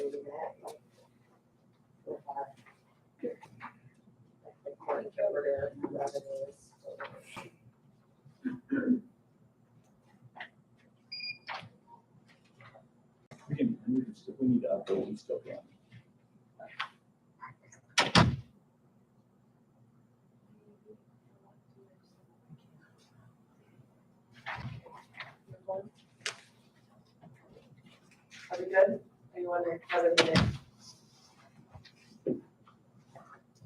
reading that. We'll have the point over to revenues. If we need to update, we still can. Are we good? Or you want to have a minute?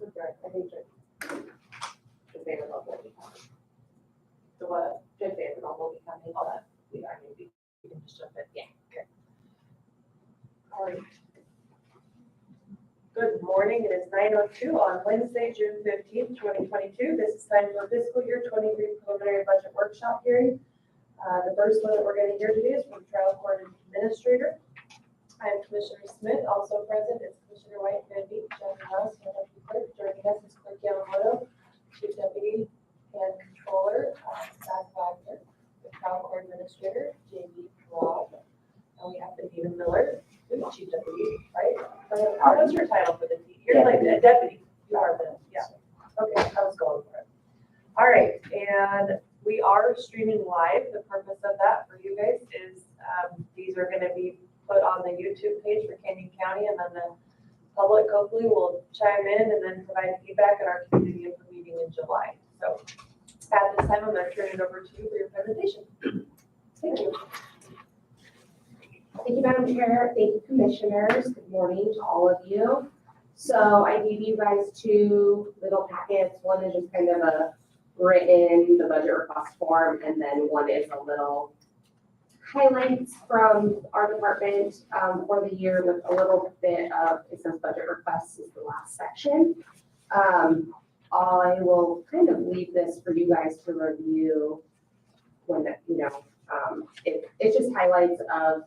Okay, I think Judge Vanderbilt will be coming. The what? Judge Vanderbilt will be coming, but we can just jump in. Yeah. Okay. All right. Good morning. It is 9:02 on Wednesday, June 15th, 2022. This is time for fiscal year 23 preliminary budget workshop hearing. The first one that we're going to hear today is from trial court administrator. I am Commissioner Smith, also present is Commissioner White, Van Beek, Jeff House, and Deputy Clerk. Joining us is Clerk Yamamoto, Chief Deputy and Controller, Zach Wagner, the trial court administrator, J.B. Robb, and we have Benita Miller, the Chief Deputy, right? What's your title for the team? You're like a deputy. You are the, yeah. Okay, I was going for it. All right, and we are streaming live. The purpose of that for you guys is these are going to be put on the YouTube page for Canyon County, and then the public hopefully will chime in and then provide feedback at our community input meeting in July. So at this time, I'm going to turn it over to you for your presentation. Thank you. Thank you, Madam Chair. Thank you, Commissioners. Good morning to all of you. So I gave you guys two little packets. One is just kind of a written, the budget request form, and then one is a little highlights from our department for the year with a little bit of, it says budget requests is the last section. I will kind of leave this for you guys to review when, it just highlights of,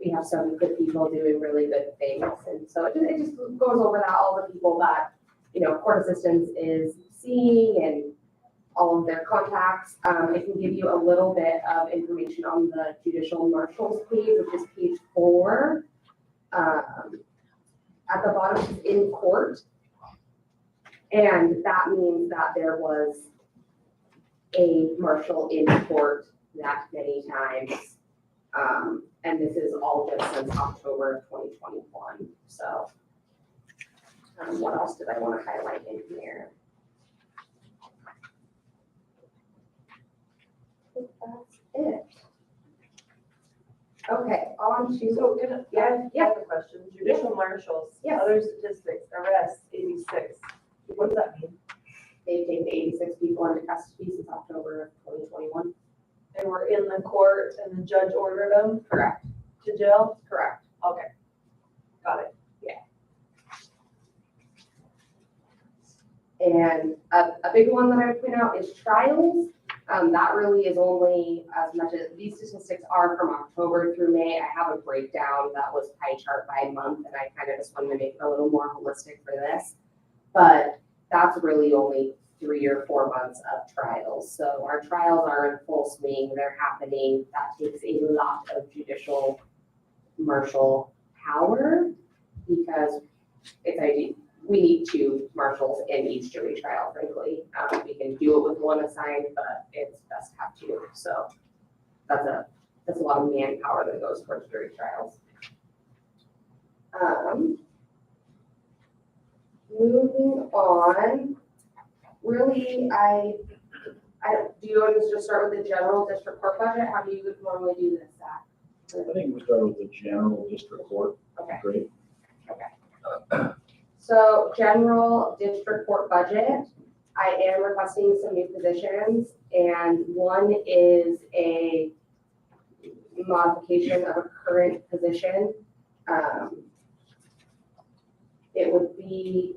we have some good people doing really good things. And so it just goes over that, all the people that, court assistance is seeing and all of their contacts. I can give you a little bit of information on the judicial marshal's page, which is page 4. At the bottom is in court. And that means that there was a marshal in court that many times. And this is all just since October of 2021. So what else did I want to highlight in here? I think that's it. Okay, on to. So can I have a question? Judicial marshals, Yes. other statistics, arrests, 86. What does that mean? They've taken 86 people into custody since October of 2021. They were in the court and the judge ordered them Correct. to jail? Correct. Okay. Got it. And a big one that I would point out is trials. That really is only as much as these statistics are from October through May. I have a breakdown that was pie chart by month, and I kind of just wanted to make it a little more holistic for this. But that's really only 3 or 4 months of trials. So our trials are in full swing. They're happening. That takes a lot of judicial marshal power because it's ideal. We need 2 marshals in each jury trial, frankly. We can do it with 1 assigned, but it's best to have 2. So that's a lot of manpower that goes towards jury trials. Moving on, really, do you want us to just start with the general district court budget? How do you normally do this, Zach? I think we start with the general district court. Okay. Great. Okay. So general district court budget, I am requesting some new positions, and one is a modification of a current position. It would be,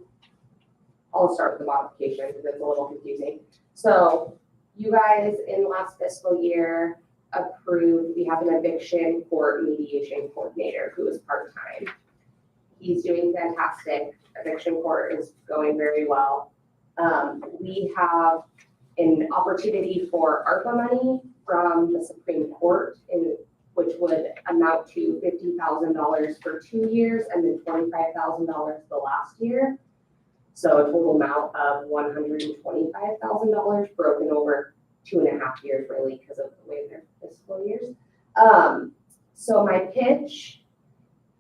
I'll start with the modification because it's a little confusing. So you guys in last fiscal year approved, we have an eviction court mediation coordinator who is part-time. He's doing fantastic. Eviction court is going very well. We have an opportunity for ARPA money from the Supreme Court which would amount to $50,000 for 2 years and then $25,000 the last year. So a total amount of $125,000 broken over 2.5 years really because of the way their fiscal years. So my pitch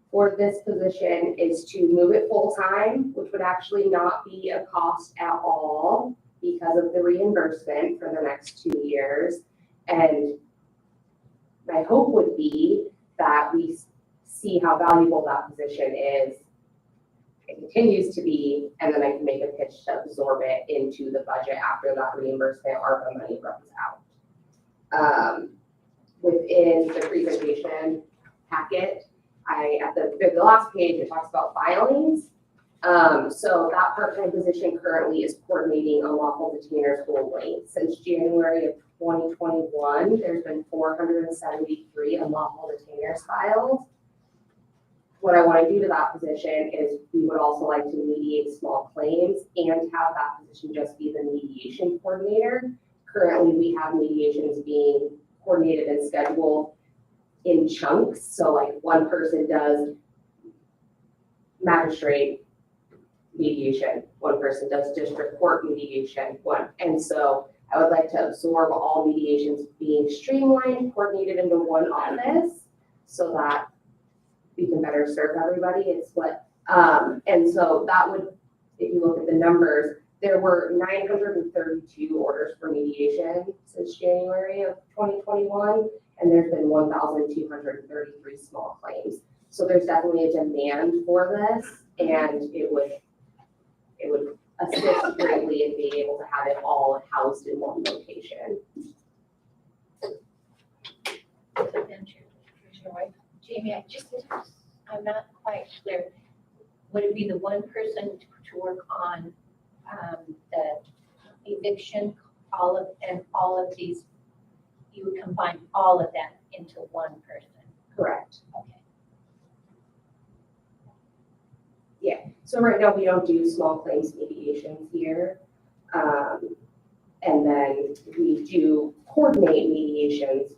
for this position is to move it full-time, which would actually not be a cost at all because of the reimbursement for the next 2 years. And my hope would be that we see how valuable that position is, it continues to be, and then I can make a pitch to absorb it into the budget after that reimbursement ARPA money runs out. Within the presentation packet, at the last page, it talks about filings. So that part-time position currently is coordinating unlawful detainers only. Since January of 2021, there's been 473 unlawful detainers filed. What I want to do to that position is we would also like to mediate small claims and have that position just be the mediation coordinator. Currently, we have mediations being coordinated and scheduled in chunks. So like one person does magistrate mediation, one person does district court mediation, and so I would like to absorb all mediations being streamlined, coordinated into one office so that we can better serve everybody. It's what, and so that would, if you look at the numbers, there were 932 orders for mediation since January of 2021, and there's been 1,233 small claims. So there's definitely a demand for this, and it would assist greatly in being able to have it all housed in one location. Jamie, I'm not quite clear. Would it be the one person to work on the eviction, all of these? You would combine all of that into one person? Correct. Okay. Yeah, so right now we don't do small claims mediations here. And then we do coordinate mediations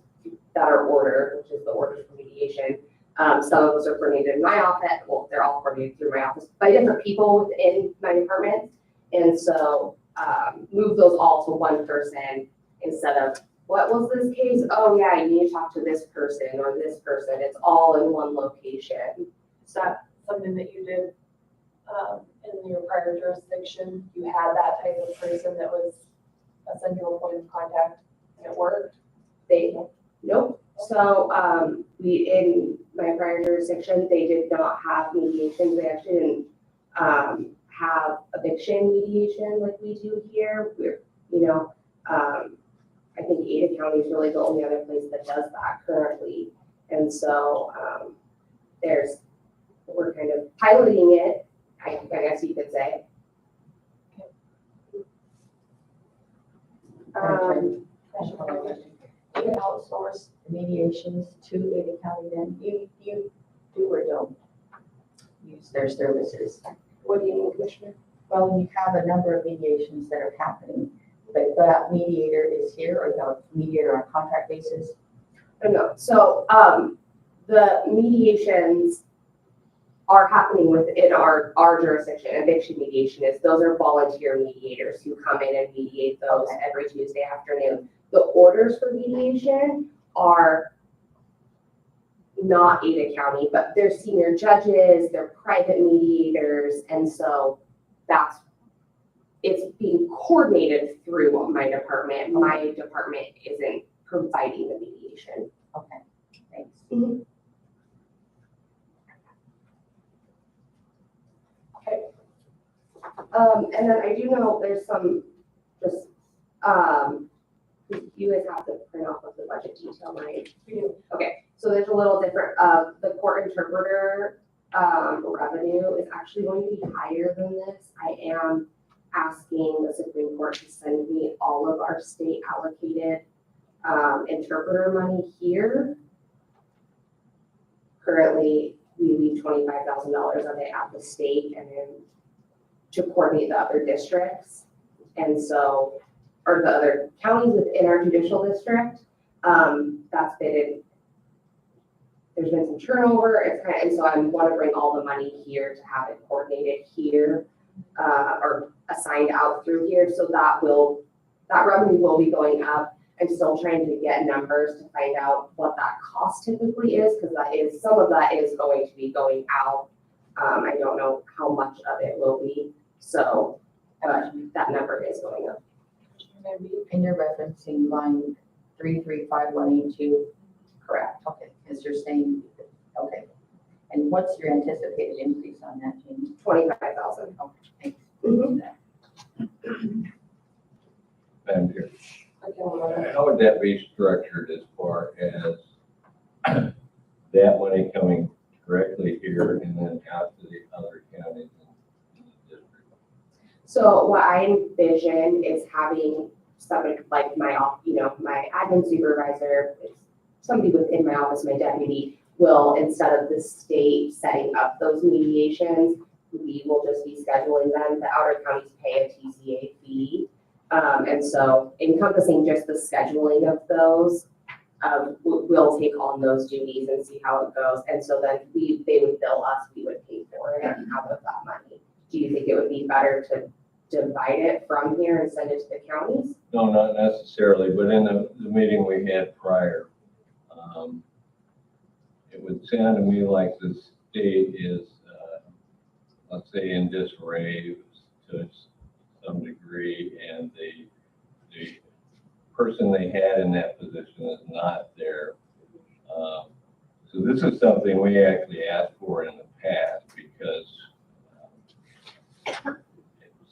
that are ordered, which is the orders for mediation. Some of those are coordinated in my office. Well, they're all coordinated through my office by different people within my department. And so move those all to one person instead of, what was this case? Oh yeah, you need to talk to this person or this person. It's all in one location. Is that something that you did in your prior jurisdiction? You had that type of person that was a central point of contact and it worked? Nope. So we, in my prior jurisdiction, they did not have mediation. They actually didn't have eviction mediation like we do here. I think Ada County is really the only other place that does that currently. And so we're kind of piloting it, I guess you could say. You can outsource mediations to Ada County then, you do or don't use their services. What do you mean, Commissioner? Well, you have a number of mediations that are happening, but that mediator is here or the mediator on contract basis? No. So the mediations are happening within our jurisdiction. Eviction mediation those are volunteer mediators who come in and mediate those every Tuesday afternoon. The orders for mediation are not Ada County, but they're senior judges, they're private mediators, and so it's being coordinated through my department. My department isn't providing the mediation. Okay, thanks. Mm-hmm. And then I do know there's some just, you guys have to print off of the budget detail, right? Okay, so there's a little different, the court interpreter revenue is actually going to be higher than this. I am asking the Supreme Court to send me all of our state allocated interpreter money here. Currently, we leave $25,000 of it at the state and then to coordinate the other districts. And so, or the other counties within our judicial district, that's been there's been some turnover, and so I want to bring all the money here to have it coordinated here, or assigned out through here, so that revenue will be going up. I'm still trying to get numbers to find out what that cost typically is, because some of that is going to be going out. I don't know how much of it will be, so, that number is going up. And you're referencing line 335182, Correct. okay, because you're saying, okay. And what's your anticipated increase on that, Jamie? 25,000. Okay, thanks. Mhm. Madam Chair, Okay, how would that be structured as far as that money coming directly here and then out to the other counties in the district? So what I envision is having somebody like my admin supervisor, somebody within my office, my deputy, will, instead of the state setting up those mediations, we will just be scheduling them. The outer counties pay a TCA fee. And so encompassing just the scheduling of those, we'll take on those duties and see how it goes. And so then they would bill us, we would pay for it out of that money. Do you think it would be better to divide it from here and send it to the counties? No, not necessarily, but in the meeting we had prior, it would sound to me like the state is, let's say, in disarray to some degree, and the person they had in that position is not there. So this is something we actually asked for in the past, because it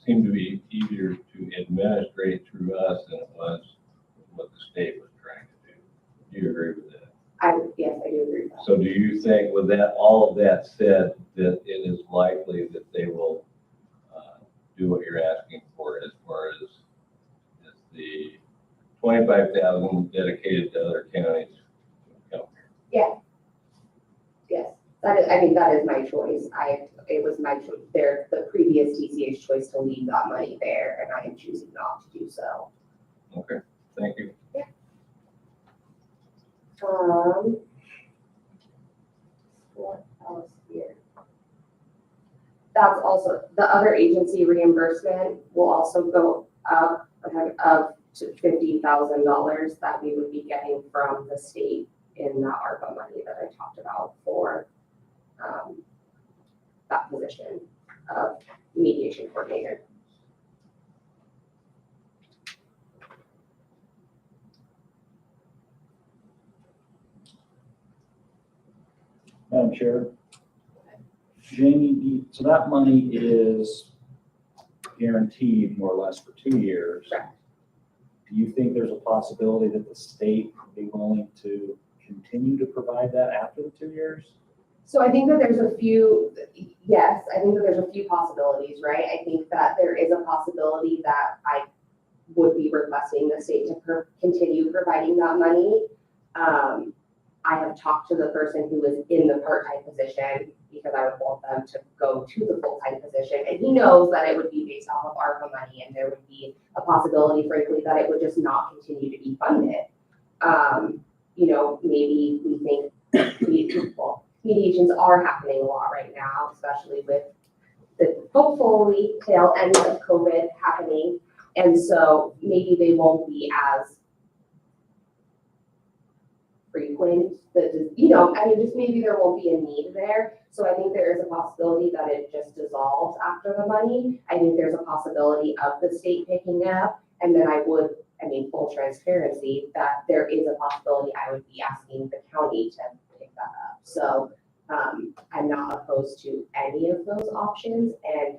seemed to be easier to administrate through us than it was what the state was trying to do. Do you agree with that? Yes, I do agree with that. So do you think, with that, all of that said, that it is likely that they will do what you're asking for as far as the 25,000 dedicated to other counties come here? Yes, that is my choice. It was my choice, the previous TCA's choice to leave that money there, and I am choosing not to do so. Okay, thank you. What else here? That's also, the other agency reimbursement will also go up to $50,000 that we would be getting from the state in the ARPA money that I talked about for that position of mediation coordinator. Madam Chair. Jamie, so that money is guaranteed more or less for 2 years. Correct. Do you think there's a possibility that the state would be willing to continue to provide that after the 2 years? So I think that there's a few, yes, I think that there's a few possibilities, right? I think that there is a possibility that I would be requesting the state to continue providing that money. I have talked to the person who was in the part-time position, because I would want them to go to the full-time position. And he knows that it would be based off of ARPA money, and there would be a possibility, frankly, that it would just not continue to be funded. Maybe we think, mediations are happening a lot right now, especially with the hopefully tail end of COVID happening. And so maybe they won't be as frequent, just maybe there won't be a need there. So I think there is a possibility that it just dissolves after the money. I think there's a possibility of the state picking up, and then full transparency, that there is a possibility I would be asking the county to pick that up. So I'm not opposed to any of those options, and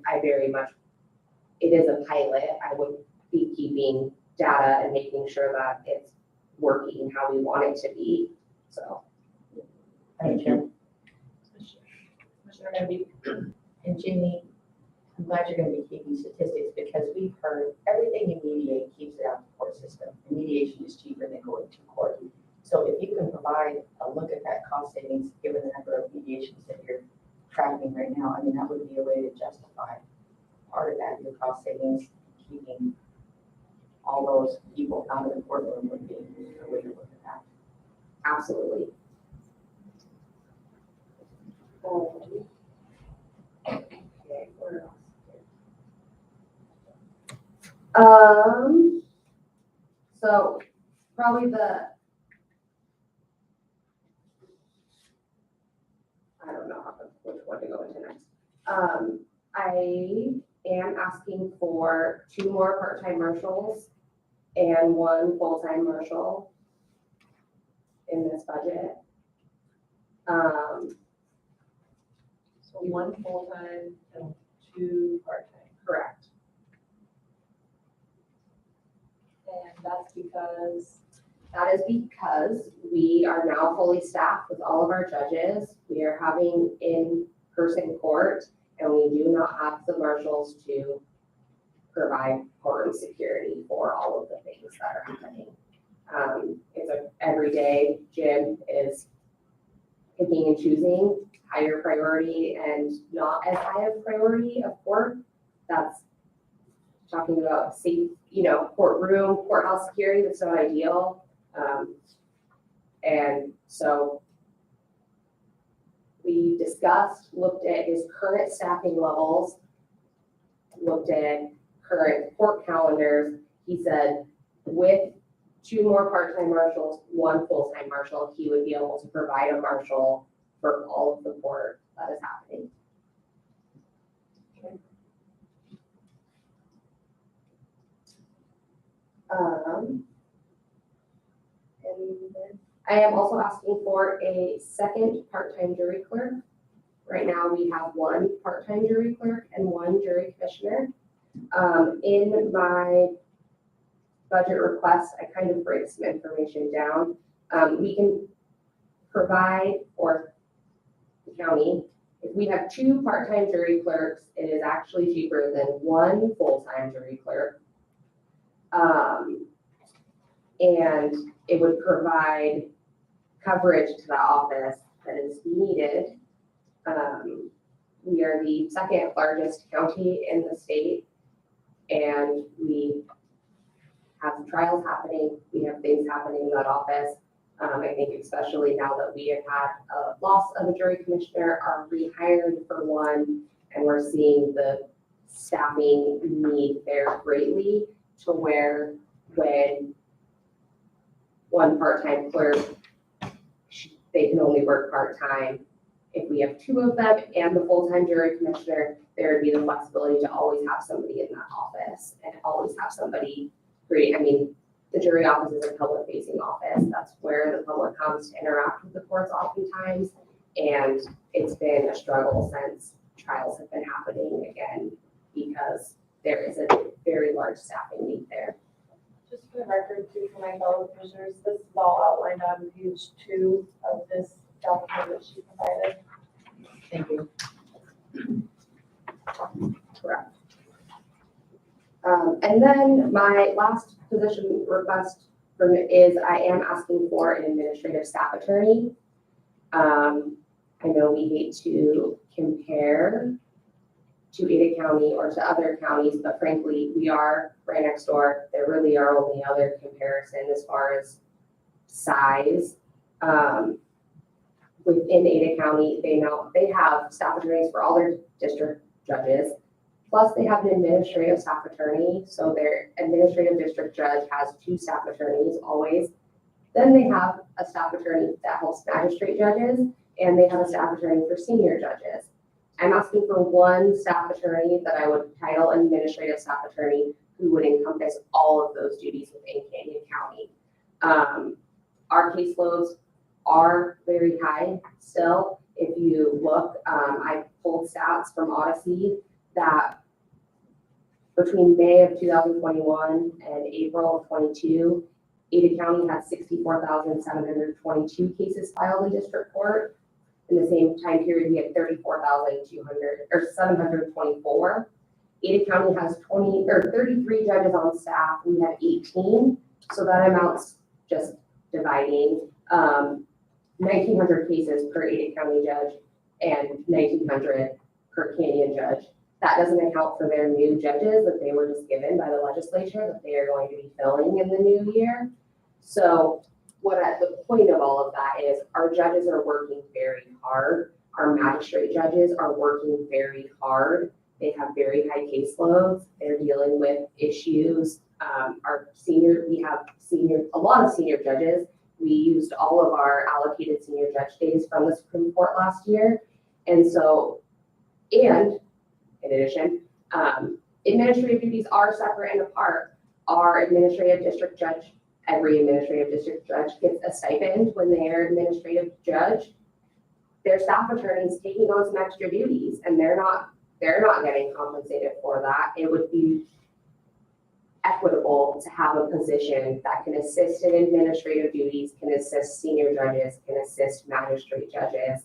it is a pilot. I would be keeping data and making sure that it's working how we want it to be, so. Thank you. Commissioner Namby. And Jamie, I'm glad you're going to be keeping statistics, because we've heard everything you mediate keeps it out of the court system. And mediation is cheaper than going to court. So if you can provide a look at that cost savings, given the number of mediations that you're tracking right now, that would be a way to justify part of that, your cost savings, keeping all those people out of the courtroom would be a way to look at that. Absolutely. Okay, where else? So probably I don't know which one to go into next. I am asking for 2 more part-time marshals and 1 full-time marshal in this budget. So 1 full-time and 2 part-time. Correct. And that's because, That is because we are now fully staffed with all of our judges. We are having in-person court, and we do not have the marshals to provide courtroom security for all of the things that are happening. It's a everyday. Jim is picking and choosing higher priority and not as high a priority of court. That's talking about safe, courtroom, courthouse security. That's not ideal. And so we discussed, looked at his current staffing levels, looked at current court calendars. He said with 2 more part-time marshals, 1 full-time marshal, he would be able to provide a marshal for all of the court that is happening. And then I am also asking for a 2nd part-time jury clerk. Right now, we have 1 part-time jury clerk and 1 jury commissioner. In my budget request, I kind of break some information down. We can provide, or the county, if we have 2 part-time jury clerks, it is actually cheaper than 1 full-time jury clerk. And it would provide coverage to the office that is needed. We are the 2nd largest county in the state, and we have trials happening. We have things happening in that office. I think especially now that we have had a loss of a jury commissioner, are rehired for one, and we're seeing the staffing need there greatly to where when 1 part-time clerk, they can only work part-time. If we have 2 of them and the full-time jury commissioner, there would be the flexibility to always have somebody in that office and always have somebody great. I mean, the jury office is a public-facing office. That's where the public comes to interact with the courts oftentimes. And it's been a struggle since trials have been happening again because there is a very large staffing need there. just for the record, too, for my fellow commissioners, this is all outlined on page 2 of this document that she provided. Thank you. Correct. And then my last position request is I am asking for an administrative staff attorney. I know we hate to compare to Ada County or to other counties, but frankly, we are right next door. There really are only other comparison as far as size. Within Ada County, they have staff attorneys for all their district judges. Plus, they have an administrative staff attorney, so their administrative district judge has 2 staff attorneys always. Then they have a staff attorney that helps magistrate judges, and they have a staff attorney for senior judges. I'm asking for 1 staff attorney that I would title an administrative staff attorney who would encompass all of those duties within Canyon County. Our caseloads are very high still. If you look, I pulled stats from Odyssey that between May of 2021 and April of 22, Ada County had 64,722 cases filed in district court. In the same time period, we had 724. Ada County has 33 judges on staff. We have 18, so that amounts, just dividing, 1,900 cases per Ada County judge and 1,900 per Canyon judge. That doesn't account for their new judges that they were just given by the legislature that they are going to be filling in the new year. So the point of all of that is our judges are working very hard. Our magistrate judges are working very hard. They have very high caseloads. They're dealing with issues. We have a lot of senior judges. We used all of our allocated senior judge days from the Supreme Court last year. And so, and in addition, administrative duties are separate and apart. Our administrative district judge, every administrative district judge gets a stipend when they're administrative judge. Their staff attorneys taking on some extra duties, and they're not getting compensated for that. It would be equitable to have a position that can assist in administrative duties, can assist senior judges, can assist magistrate judges,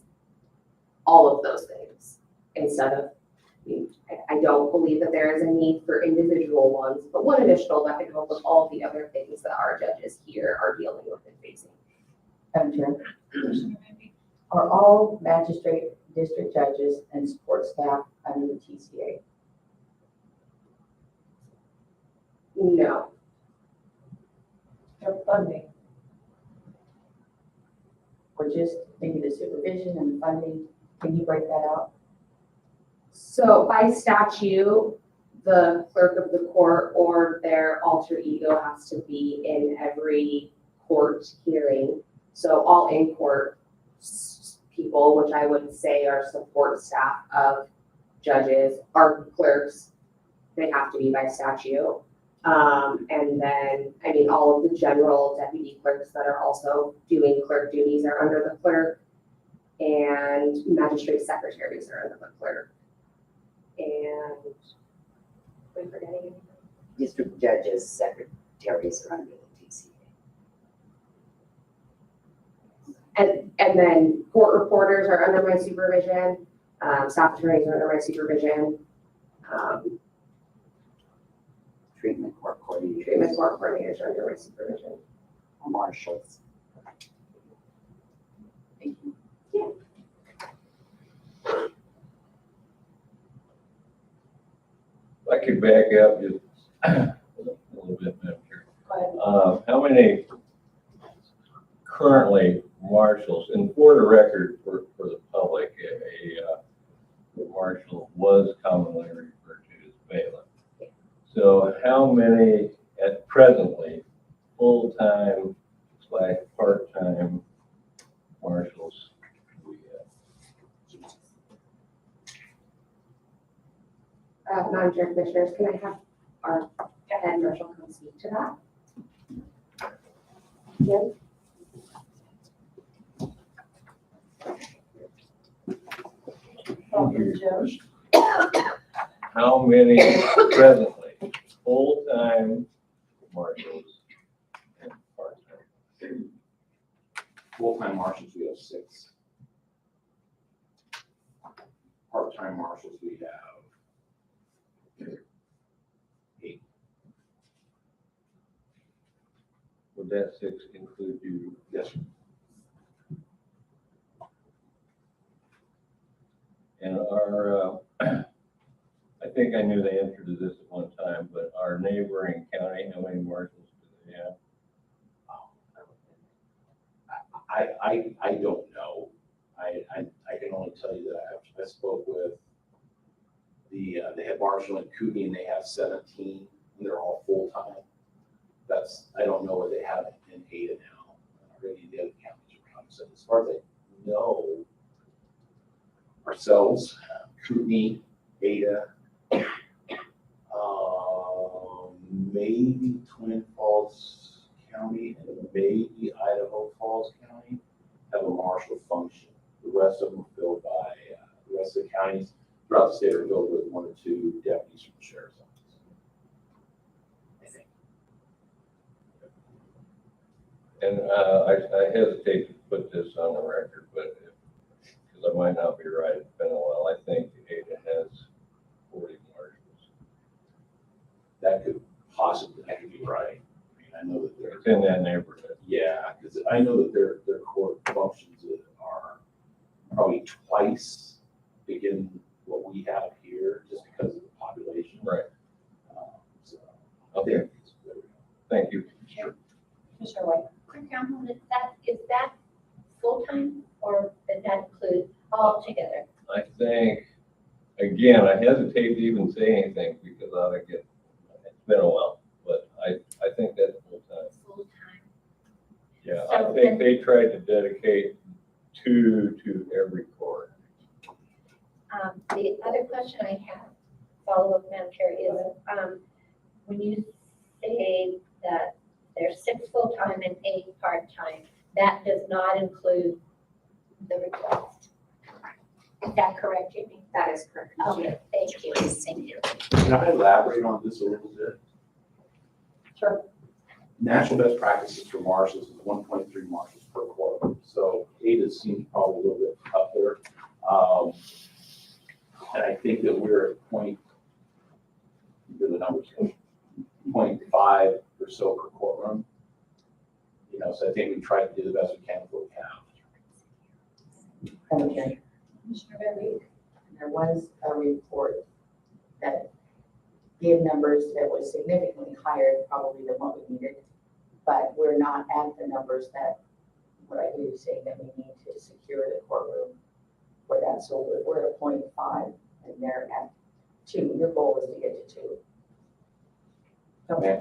all of those things, instead of, I don't believe that there is a need for individual ones, but one additional that can help with all the other things that our judges here are dealing with and facing. Madam Chair, are all magistrate district judges and support staff under the TCA? No. Their funding. Or just maybe the supervision and funding? Can you break that out? So by statute, the clerk of the court or their alter ego has to be in every court hearing. So all in-court people, which I would say are support staff of judges, are clerks. They have to be by statute. And then, I mean, all of the general deputy clerks that are also doing clerk duties are under the clerk, and magistrate secretaries are under the clerk. And are we forgetting anything? District judges, secretaries are under the TCA. And then court reporters are under my supervision, staff attorneys are under my supervision, Treatment court coordinators. treatment court coordinators are under my supervision. Marshals. Thank you. If I could back up just a little bit, Madam Chair. Go ahead. How many currently marshals, and for the record, for the public, a marshal was commonly referred to as bailiff. So how many at presently full-time / part-time marshals do we have? Madam Chair, Commissioners, can I have our head marshal come speak to that? Jim? Jim. How many presently full-time marshals and part-time? Full-time marshals, we have 6. Part-time marshals, we have 8. Would that 6 include you? Yes, sir. And our, I think I knew the answer to this at one time, but our neighboring county, how many marshals do they have? I don't know. I can only tell you that I spoke with the head marshal in Kootenai, and they have 17, and they're all full-time. I don't know where they have it in Ada now. Already the other counties around. So as far as I know, ourselves, Kootenai, Ada, maybe Twin Falls County, and maybe Idaho Falls County have a marshal function. The rest of them are filled by, the rest of the counties throughout the state are filled with 1 or 2 deputies from the sheriff's office. I think. And I hesitate to put this on the record, but because I might not be right, it's been a while, I think Ada has 40 marshals. That could possibly, I could be right. I mean, I know that It's in that neighborhood. yeah, because I know that their court functions are probably twice bigger what we have here, just because of the population. Right. So, Okay. Thank you. Commissioner White. Quick comment, is that full-time or does that include all together? I think, again, I hesitate to even say anything because I would get, it's been a while, but I think that's full time. Full time? Yeah, So I think they tried to dedicate 2 to every court. The other question I have, follow-up, Madam Chair, is, when you say that there's 6 full-time and 8 part-time, that does not include the request. Is that correct, Jamie? That is correct. Okay, thank you. Thank you. Can I elaborate on this a little bit? Sure. National best practices for marshals is 1.3 marshals per quarter. So 8 is seems probably a little bit up there. And I think that we're at point, the numbers, 0.5 or so per courtroom. You know, so I think we try to do the best we can with what we have. Okay. Commissioner Van Beek? There was a report that gave numbers that was significantly higher probably than what we needed, but we're not at the numbers that, what I hear you saying, that we need to secure the courtroom for that. So we're at 0.5 and they're at 2. Your goal is to get to 2.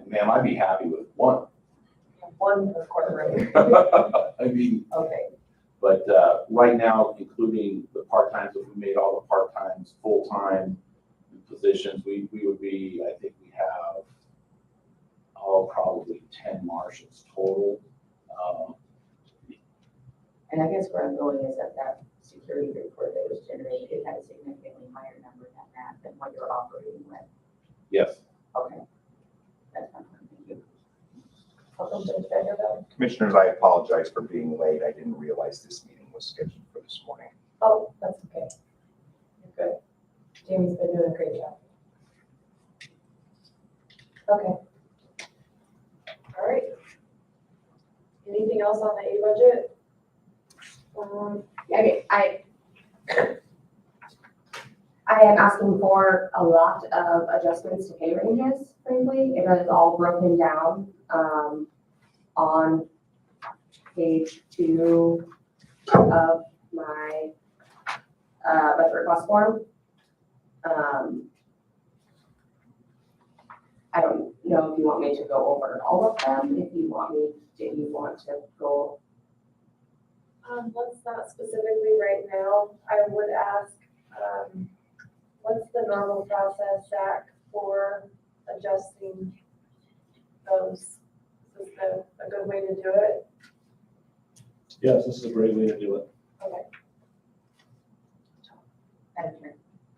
Ma'am, I'd be happy with 1. 1 per courtroom. I mean, Okay. but right now, including the part-times, if we made all the part-times full-time positions, we would be, I think we have, probably 10 marshals total. And I guess where I'm going is that security report that was generated, it had a significantly higher number than what you're operating with. Yes. Okay. That's fine. Thank you. Welcome to the Vanderbilt. Commissioners, I apologize for being late. I didn't realize this meeting was scheduled for this morning. Oh, that's okay. You're good. Jamie's been doing a great job. Okay. All right. Anything else on the A budget? I mean, I am asking for a lot of adjustments to pay ranges, frankly. It is all broken down, on page 2 of my, budget request form. I don't know if you want me to go over all of them, if you want to go. Let's not specifically right now. I would ask, what's the normal process, Zach, for adjusting those? Is this a good way to do it? Yes, this is a great way to do it. Okay. Madam Chair,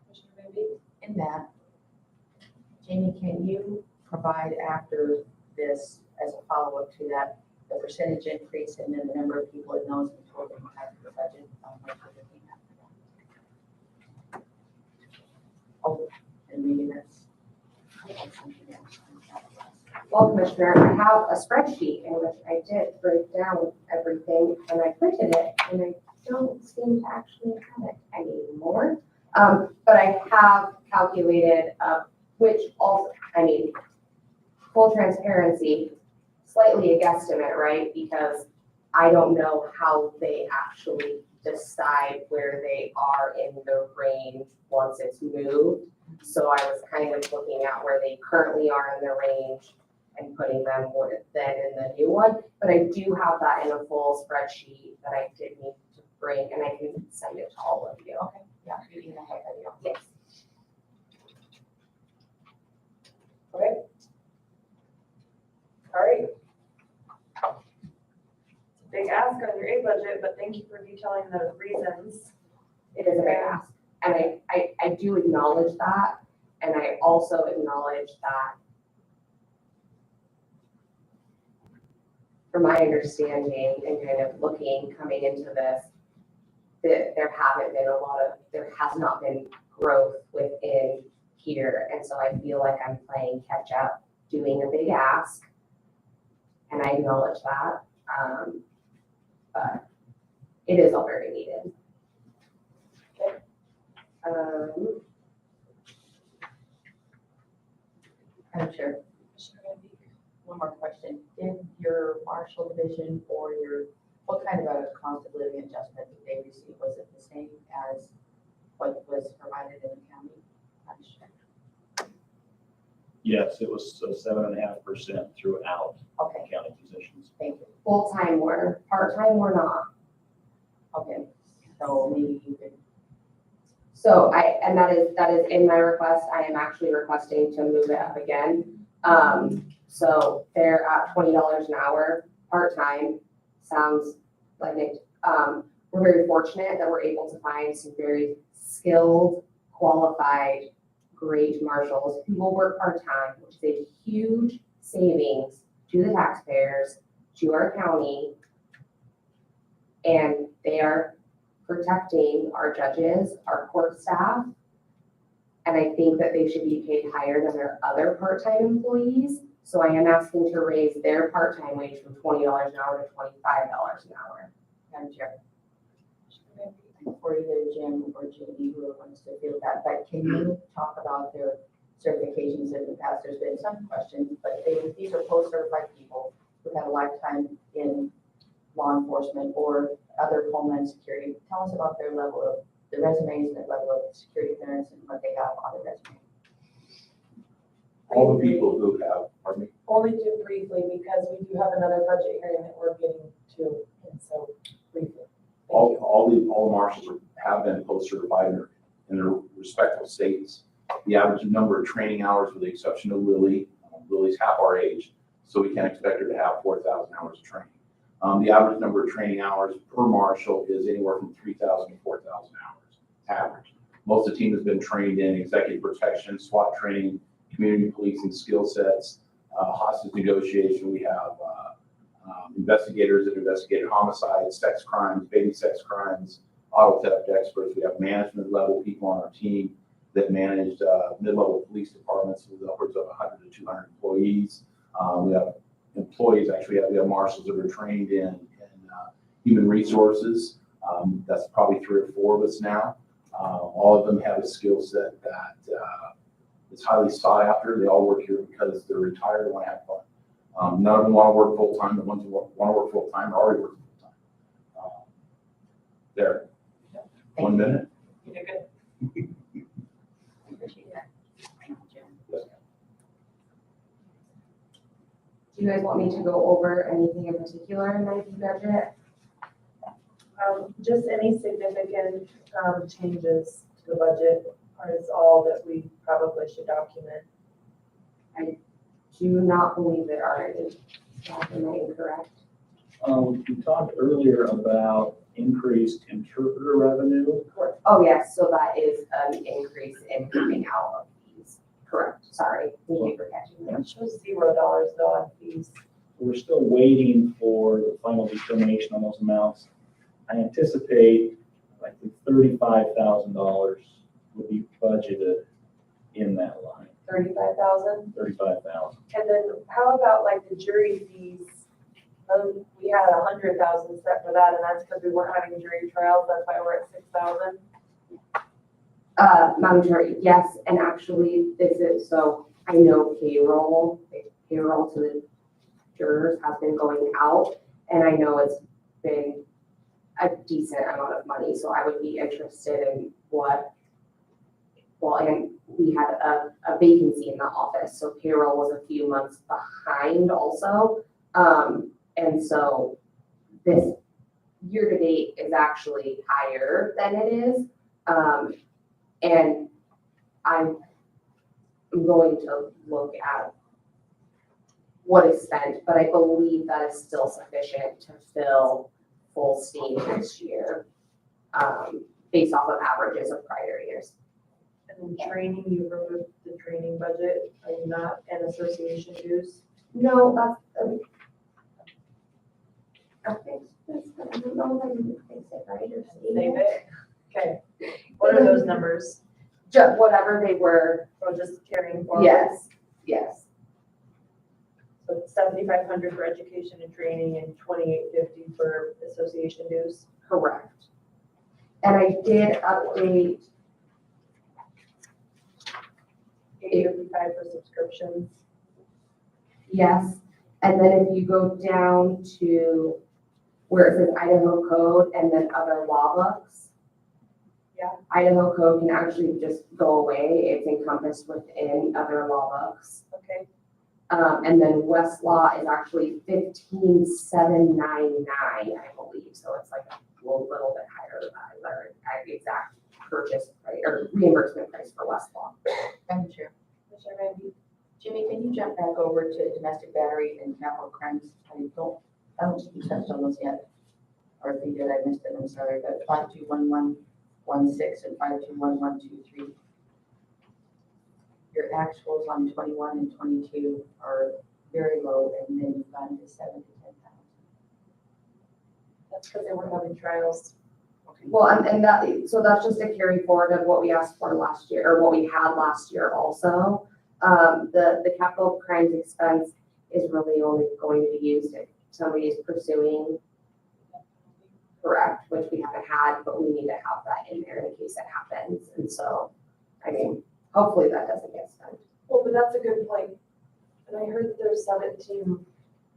Commissioner Van Beek? in that, Jamie, can you provide after this as a follow-up to that, the percentage increase and then the number of people it knows in total impact of the budget? What you're looking at? Oh, and maybe that's something else. Well, Commissioner, I have a spreadsheet in which I did break down everything and I printed it and I don't seem to actually have it anymore. But I have calculated, which also, I mean, full transparency, slightly a guesstimate, right? Because I don't know how they actually decide where they are in the range once it's moved. So I was kind of looking at where they currently are in the range and putting them then in the new one. But I do have that in a full spreadsheet that I did need to bring, and I can send it to all of you. Okay, yeah, you can have that, yeah. Yes. Okay. All right. It's a big ask on your A budget, but thank you for detailing the reasons. It is a big ask. And I do acknowledge that. And I also acknowledge that from my understanding and kind of coming into this, that there has not been growth within here. And so I feel like I'm playing catch up, doing a big ask. And I acknowledge that. But it is all very needed. Madam Chair, one more question. Did your Marshall division or what kind of a cost of living adjustment did they receive? Was it the same as divided in the county? Yes, it was 7.5% throughout Okay, county positions. thank you. Full-time were, part-time were not. Okay, so maybe you could, So and that is in my request, I am actually requesting to move it up again. So they're at $20 an hour, part-time, sounds like it. We're very fortunate that we're able to find some very skilled, qualified, great marshals who will work part-time, which is a huge savings to the taxpayers, to our county. And they are protecting our judges, our court staff. And I think that they should be paid higher than their other part-time employees. So I am asking to raise their part-time wage from $20 an hour to $25 an hour. Madam Chair. Before either Jim or Jamie, who wants to field that, but can you talk about their certifications in the past? There's been some questions, but these are post-certified people who have a lifetime in law enforcement or other homeland security. Tell us about their level of, the resumes, their level of security clearance and what they have on their resume. All the people who have, pardon me, Only do briefly, because we do have another budget hearing that we're getting to, and so briefly. Thank you. all the marshals have been post-certified in their respective states. The average number of training hours, with the exception of Lily, Lily's half our age, so we can't expect her to have 4,000 hours of training. The average number of training hours per marshal is anywhere from 3,000 to 4,000 hours, average. Most of the team has been trained in executive protection, SWAT training, community policing skill sets, hostage negotiation. We have investigators that investigated homicides, sex crimes, baby sex crimes, auto theft experts. We have management level people on our team that managed mid-level police departments with upwards of 100 to 200 employees. We have employees, actually, we have marshals that are trained in human resources. That's probably 3 or 4 of us now. All of them have a skill set that is highly sought after. They all work here because they're retired and want to have fun. None of them want to work full-time. The ones who want to work full-time are already working full-time. There. 1 minute. You did good. Appreciate that. Jim. Yes. Do you guys want me to go over anything in particular in my budget? Just any significant changes to the budget is all that we probably should document. Do not believe there are any. Am I incorrect? We talked earlier about increased interpreter revenue. Oh, yes, so that is an increase in coming out of fees. Correct, sorry. Thank you for catching that. It shows $0 though on fees. We're still waiting for the final determination on those amounts. I anticipate likely $35,000 will be budgeted in that line. 35,000. 35,000. And then how about like the jury fees? We had 100,000 set for that, and that's because we weren't having jury trials. That's why we're at 6,000. Madam Chair, yes, and actually this is, so I know payroll to the jurors has been going out, and I know it's been a decent amount of money, so I would be interested in and we had a vacancy in the office, so payroll was a few months behind also. And so this year-to-date is actually higher than it is. And I'm going to look at what is spent, but I believe that is still sufficient to fill full steam next year, based off of averages of prior years. And then training, you removed the training budget. Are you not in association dues? No, that's, I think that's, I don't know if I can fix it right or Save it. Okay. What are those numbers? Just whatever they were, Or just carrying forward? yes, yes. So 7,500 for education and training and 2,850 for association dues. Correct. And I did update, 855 for subscriptions. yes, and then if you go down to where it says Idaho code and then other law books, Yeah. Idaho code can actually just go away. It's encompassed within other law books. Okay, And then Westlaw is actually 15,799, I believe. So it's like a little bit higher than that, or exact purchase price or reimbursement price for Westlaw. Madam Chair. Commissioner Van Jimmy, can you jump back over to domestic battery and capital crimes? I don't think you touched on those yet. Or if you did, I missed it, I'm sorry, but 521116 and 521123. Your actuals on 21 and 22 are very low, and then you've gone to 7,000 to 10,000. That's because they were having trials. Well, and that, so that's just a carry forward of what we asked for last year, or what we had last year also. The capital crimes expense is really only going to be used if somebody is pursuing correct, which we haven't had, but we need to have that in there in case it happens. And so, I mean, hopefully that doesn't get spent. Well, but that's a good point. And I heard that there's 17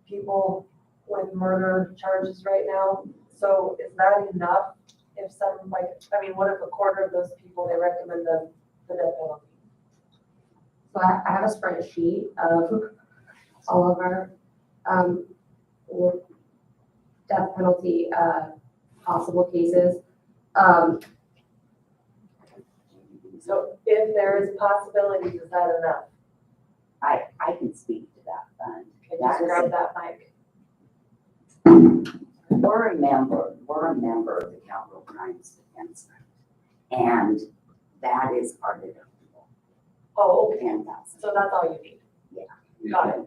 people with murder charges right now. So is that enough? If some, like, I mean, what if a quarter of those people, they recommend the death penalty? So I have a spreadsheet of all of our death penalty possible cases. So if there is possibilities, is that enough? I can speak to that fund. Okay, That just is grab a- that mic. We're a member of the Capital Crimes Defense Fund. And that is our deductible, Oh, okay. 10,000. So that's all you need. Got it.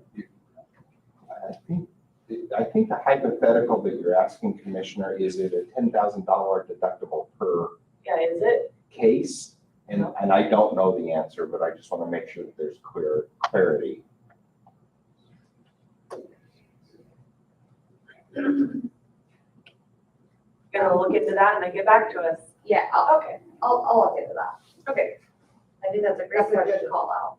I think the hypothetical that you're asking, Commissioner, is it a $10,000 deductible per Yeah, is it? case? And I don't know the answer, but I just want to make sure that there's clarity. Gonna look into that and then get back to us. Yeah, Okay, I'll look into that. okay. I think that's a great That's a question. good call out.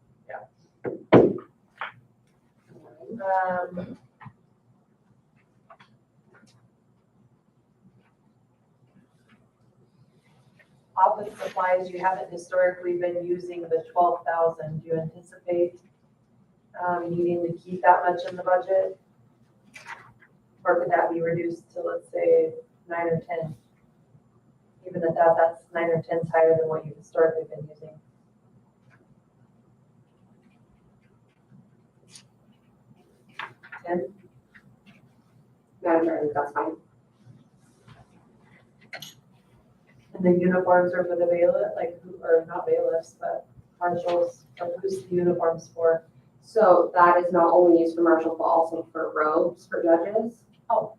Office supplies, you haven't historically been using the 12,000. Do you anticipate needing to keep that much in the budget? Or could that be reduced to, let's say, 9 or 10? Even at that, that's 9 or 10 higher than what you've historically been using. Ten? Madam Chair, I think that's fine. And the uniforms are for the bailiff, like, or not bailiffs, but marshals, or who's the uniforms for? So that is not only used for marshals, but also for robes for judges. Oh.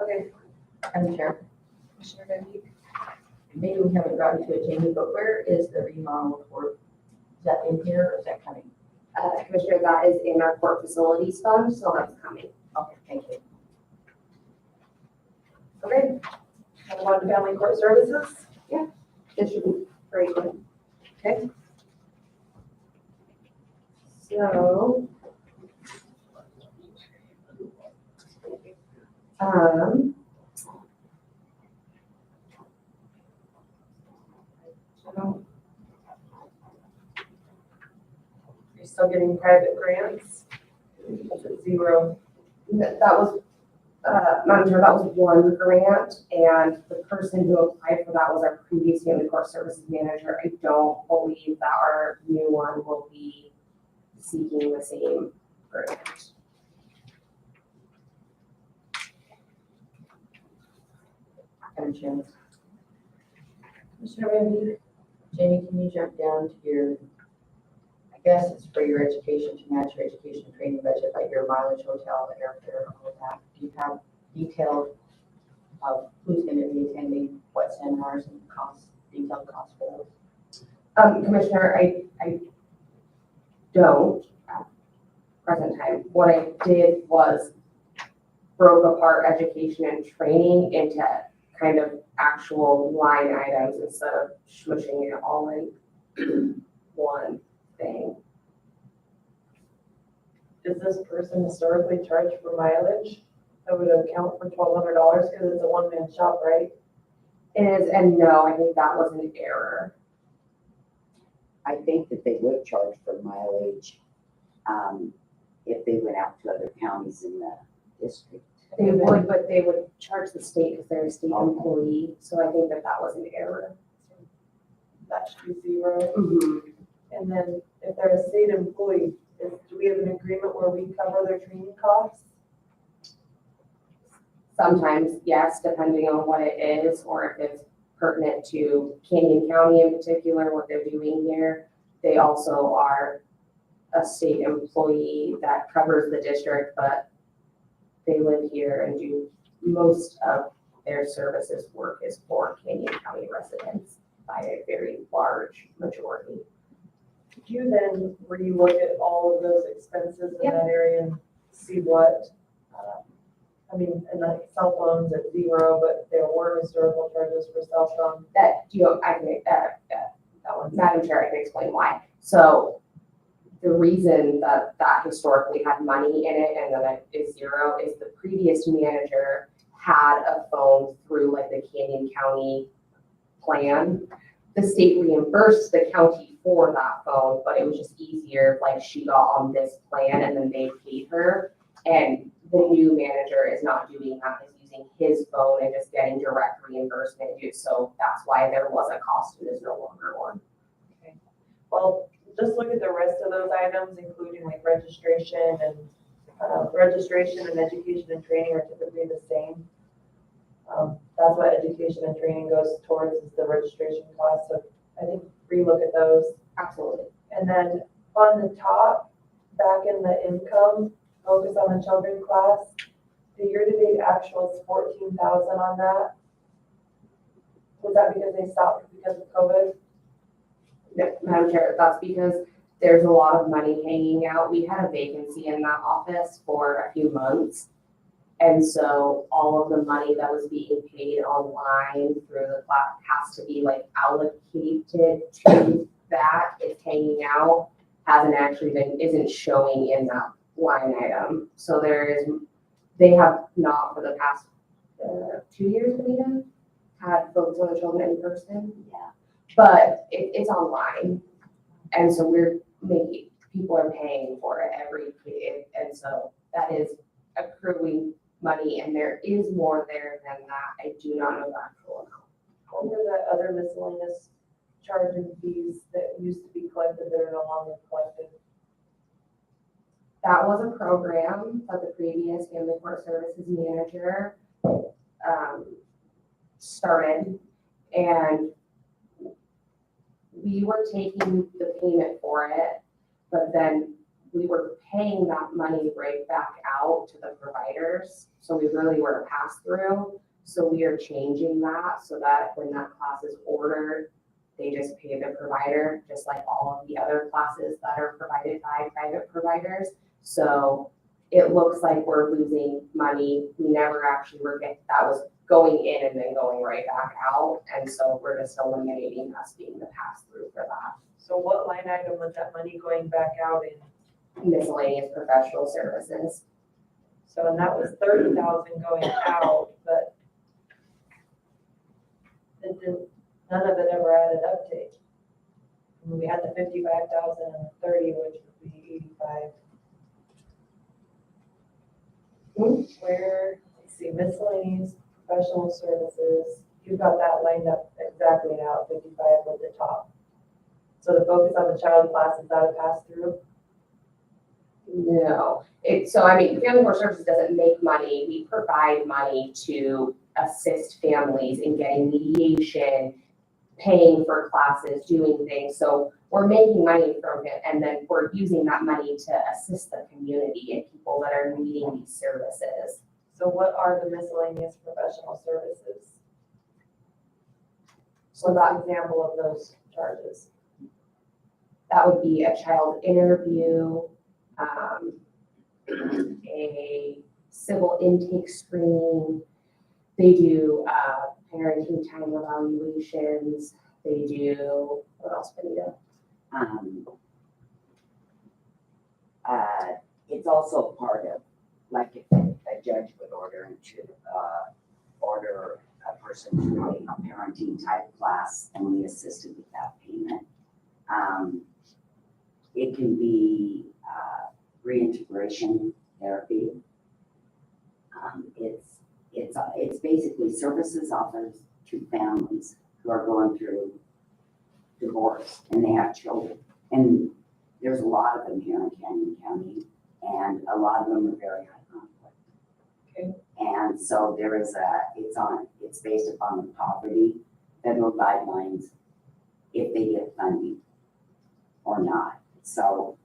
Okay, Madam Chair, Commissioner Van Dijk. maybe we haven't gotten to it, Jamie, but where is the remodel for? Is that in here or is that coming? Commissioner, that is in our court facilities fund, so that's coming. Okay, thank you. Okay. Move on to family court services. This should be very good. Okay. So. You're still getting private grants? That's at 0. That was, Madam Chair, that was one grant, and the person who applied for that was our previous family court services manager. I don't believe that our new one will be seeking the same grant. Madam Chair. Commissioner Van Dijk. Jamie, can you jump down to your, I guess it's for your education, to match your education and training budget, like your mileage, hotel, airfare, all of that. Do you have detail of who's going to be attending, what seminars and costs, detailed costs for those? Commissioner, I don't at present time. What I did was broke apart education and training into kind of actual line items instead of smushing it all in one thing. is this person historically charged for mileage? That would account for $1,200 because it's a one-man shop, right? It is, and no, I think that was an error. I think that they would charge for mileage, if they went out to other counties in the district. They would, but they would charge the state because they're a state employee, so I think that that was an error. That should be zero. Mhm. And then if they're a state employee, do we have an agreement where we cover their training costs? Sometimes, yes, depending on what it is, or if it's pertinent to Canyon County in particular, what they're doing here. They also are a state employee that covers the district, but they live here and do most of their services work is for Canyon County residents by a very large majority. Could you then relook at all of those expenses in Yep. that area and see what, and like cell phones at zero, but there were historical charges for cell phone. That, I can, that one, Madam Chair, I can explain why. So the reason that historically had money in it and then it is zero is the previous manager had a phone through like the Canyon County plan. The state reimbursed the county for that phone, but it was just easier, like she got on this plan and then they paid her. And the new manager is not doing that, is using his phone and just getting direct reimbursement. So that's why there was a cost and there's no longer one. Well, just look at the rest of those items, including like registration and education and training are typically the same. That's what education and training goes towards is the registration cost. So I think relook at those. Absolutely. And then on the top, back in the income, focus on the children class. The year-to-date actual is 14,000 on that. Was that because they stopped because of COVID? No, Madam Chair, that's because there's a lot of money hanging out. We had a vacancy in that office for a few months. And so all of the money that was being paid online through the class has to be like allocated to that. It's hanging out, isn't showing in that line item. So they have not for the past 2 years, Benita, had Focus on the Children in person. Yeah. But it's online. And so people are paying for it every period. And so that is accruing money and there is more there than that. I do not know the actual amount. What were the other miscellaneous charge and fees that used to be collected that are no longer collected? That was a program that the previous Family Court Services manager started, and we were taking the payment for it, but then we were paying that money right back out to the providers. So we really were a pass-through. So we are changing that so that when that class is ordered, they just pay the provider, just like all of the other classes that are provided by private providers. So it looks like we're losing money. We never actually were that was going in and then going right back out. And so we're just eliminating us being the pass-through for that. So what line item was that money going back out in? Miscellaneous professional services. So, and that was 30,000 going out, but none of it ever added up to. I mean, we had the 55,000 and the 30, which would be 85. Where, let's see, miscellaneous professional services, you've got that lined up exactly now, 55 at the top. So the focus on the child class, is that a pass-through? No. Family Court Services doesn't make money. We provide money to assist families in getting mediation, paying for classes, doing things. So we're making money from it, and then we're using that money to assist the community and people that are needing these services. So what are the miscellaneous professional services? So What's an example of those charges? that would be a child interview, a civil intake screening. They do parenting time evaluations. They do, what else, Benita? it's also part of, like if a judge would order a person to a parenting type class and we assisted with that payment. It can be reintegration therapy. It's basically services offered to families who are going through divorce and they have children. And there's a lot of them here in Canyon County, and a lot of them are very high conflict. Okay. And so it's based upon the poverty, federal guidelines, if they get funding or not. So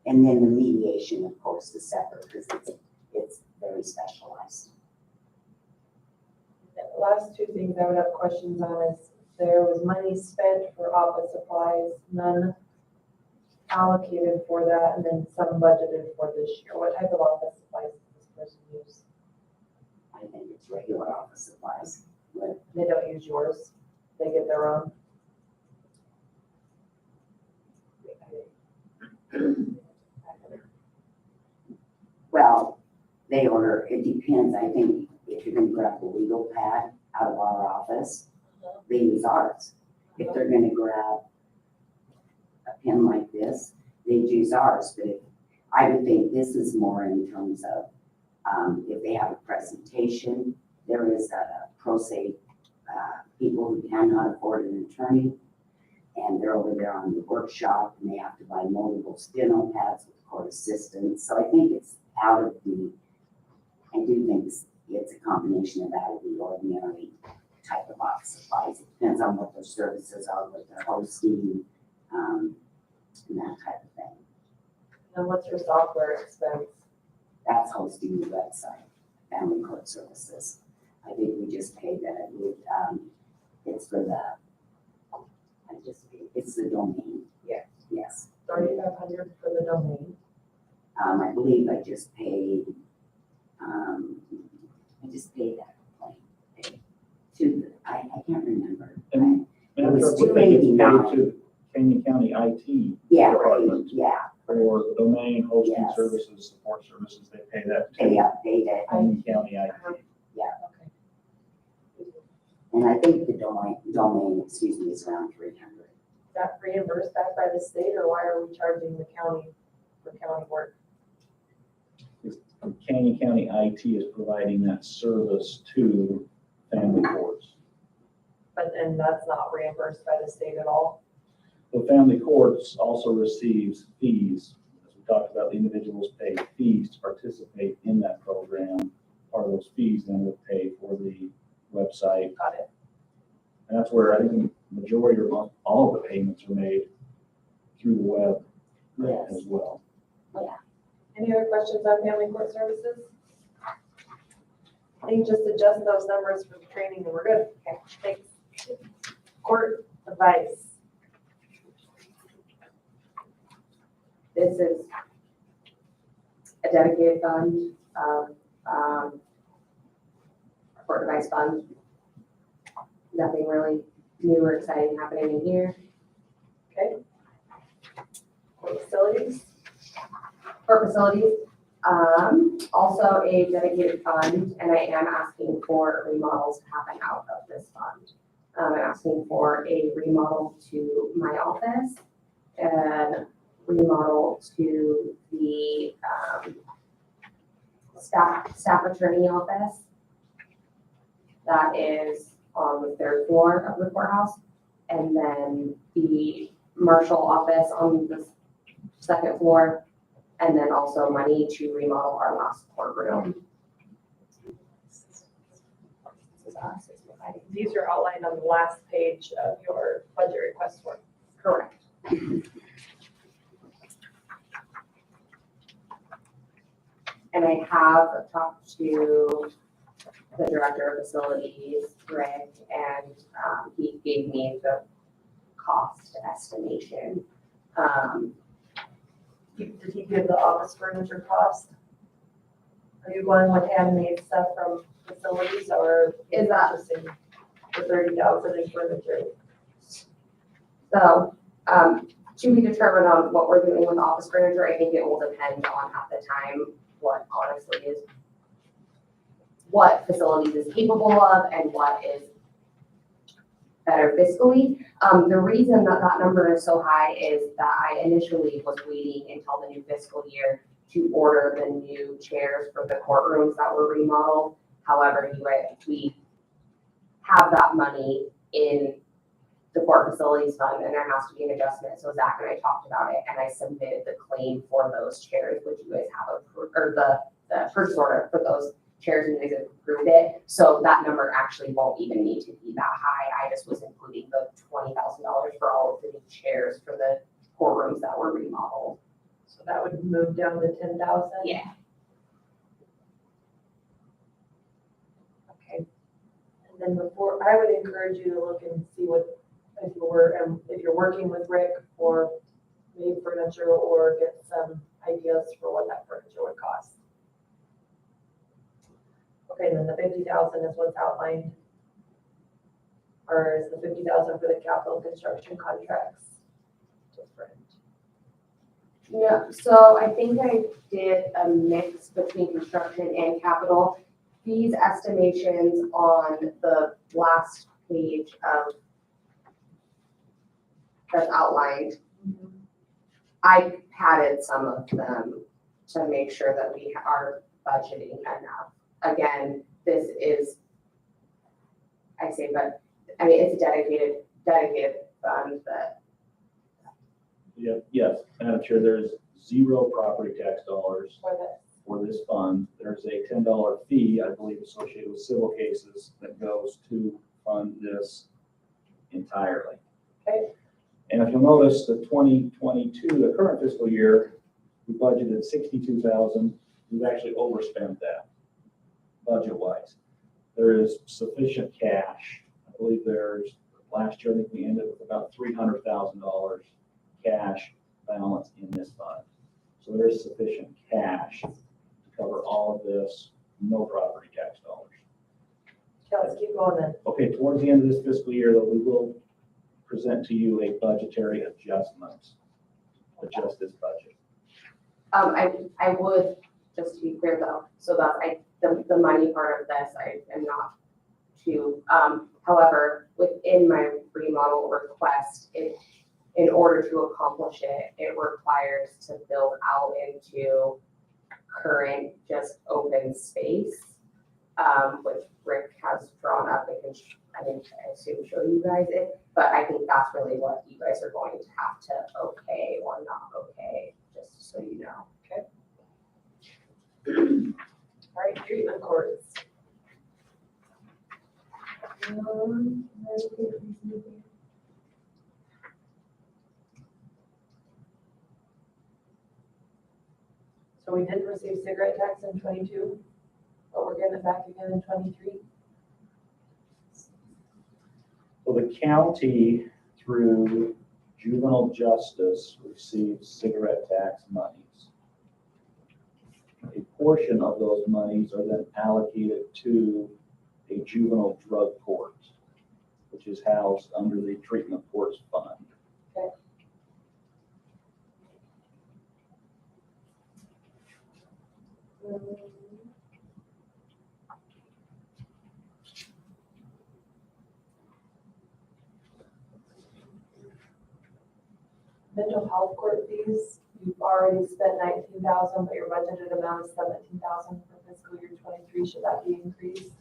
and then the mediation, of course, is separate because it's very specialized. The last two things I would have questions on is there was money spent for office supplies, none allocated for that, and then some budgeted for this year. What type of office supplies does this person use? I think it's regular office supplies. But They don't use yours, they get their own. well, it depends. I think if you're gonna grab a legal pad out of our office, they use ours. If they're gonna grab a pen like this, they'd use ours. But I would think this is more in terms of, if they have a presentation, there is a pro se, people who cannot afford an attorney, and they're over there on the workshop, and they have to buy multiple steno pads with court assistants. So I think it's I do think it's a combination of out of the ordinary type of office supplies. It depends on what their services are, what they're hosting, and that type of thing. And what's your software expense? That's hosting the website, Family Court Services. I think we just paid that. It's for it's the domain. Yeah. Yes. 3,500 for the domain. I believe I just paid that I can't remember. And It was Madam Clerk, what they get paid $289. to Canyon County IT Yeah, right, department yeah, for domain hosting Yes. services, support services, they pay that they to update it. Canyon County IT. Okay. And I think the domain, is around 300. Is that reimbursed back by the state, or why are we charging the county for county work? Canyon County IT is providing that service to family courts. And that's not reimbursed by the state at all? The family courts also receives fees. As we talked about, the individuals pay fees to participate in that program. Part of those fees then will pay for the website. Got it. And that's where I think the majority or all of the payments are made through the web Yes. as well. Any other questions on family court services? I think just adjust those numbers for the training and we're good. Okay, thanks. Court advice. This is a dedicated fund, court advice fund. Nothing really new or exciting happening in here. Okay. Court facilities. Court facilities, also a dedicated fund, and I am asking for remodels to happen out of this fund. I'm asking for a remodel to my office and remodel to the staff attorney office. That is on the 3rd floor of the courthouse, and then the marshal office on the 2nd floor. And then also money to remodel our last courtroom. These are outlined on the last page of your budget request form. Correct. And I have talked to the director of facilities, Rick, and he gave me the cost estimation. Did he give the office furniture cost? Are you going with handmade stuff from facilities, or Is that- purchasing the 30,000 in furniture? So, to be determined on what we're doing with office furniture. I think it will depend on at the time what honestly is, what facilities is capable of and what is better fiscally. The reason that that number is so high is that I initially was waiting until the new fiscal year to order the new chairs for the courtrooms that were remodeled. However, we have that money in the court facilities fund and there has to be an adjustment. So Zach and I talked about it and I submitted the claim for those chairs, which you guys have approved, or the purchase order for those chairs, and you guys have approved it. So that number actually won't even need to be that high. I just was including the $20,000 for all of the new chairs for the courtrooms that were remodeled. So that would move down to 10,000? Yeah. Okay. And then before, I would encourage you to look and see what, if you're working with Rick or Made Furniture, or get some ideas for what that furniture would cost. Okay, and then the 50,000 is what's outlined. Or is the 50,000 for the capital construction contracts different? Yeah, so I think I did a mix between construction and capital. These estimations on the last page of that's outlined, I padded some of them to make sure that we are budgeting enough. Again, this is, I say, but I mean, it's a dedicated fund that. Yeah, yes, Madam Chair, there's 0 property tax dollars for this fund. There's a $10 fee, I believe, associated with civil cases that goes to fund this entirely. Okay. And if you'll notice, the 2022, the current fiscal year, we budgeted 62,000. We've actually overspent that budget-wise. There is sufficient cash. I believe there's, last year, I think we ended with about $300,000 cash balance in this fund. So there is sufficient cash to cover all of this, no property tax dollars. Okay, let's keep going then. Okay, towards the end of this fiscal year, though, we will present to you a budgetary adjustment, adjust this budget. I would, just to be clear though, so that the money part of this, I am not too, however, within my remodel request, in order to accomplish it, it requires to build out into current just open space, which Rick has drawn up. I assume show you guys it, but I think that's really what you guys are going to have to okay or not okay, just so you know. Okay. All right, treatment courts. So we did receive cigarette tax in 22, but we're getting it back again in 23. So the county, through juvenile justice, receives cigarette tax monies. A portion of those monies are then allocated to a juvenile drug court, which is housed under the treatment courts fund. Okay. Mental health court fees, you've already spent 19,000, but your budgeted amount is 17,000 for fiscal year 23. Should that be increased?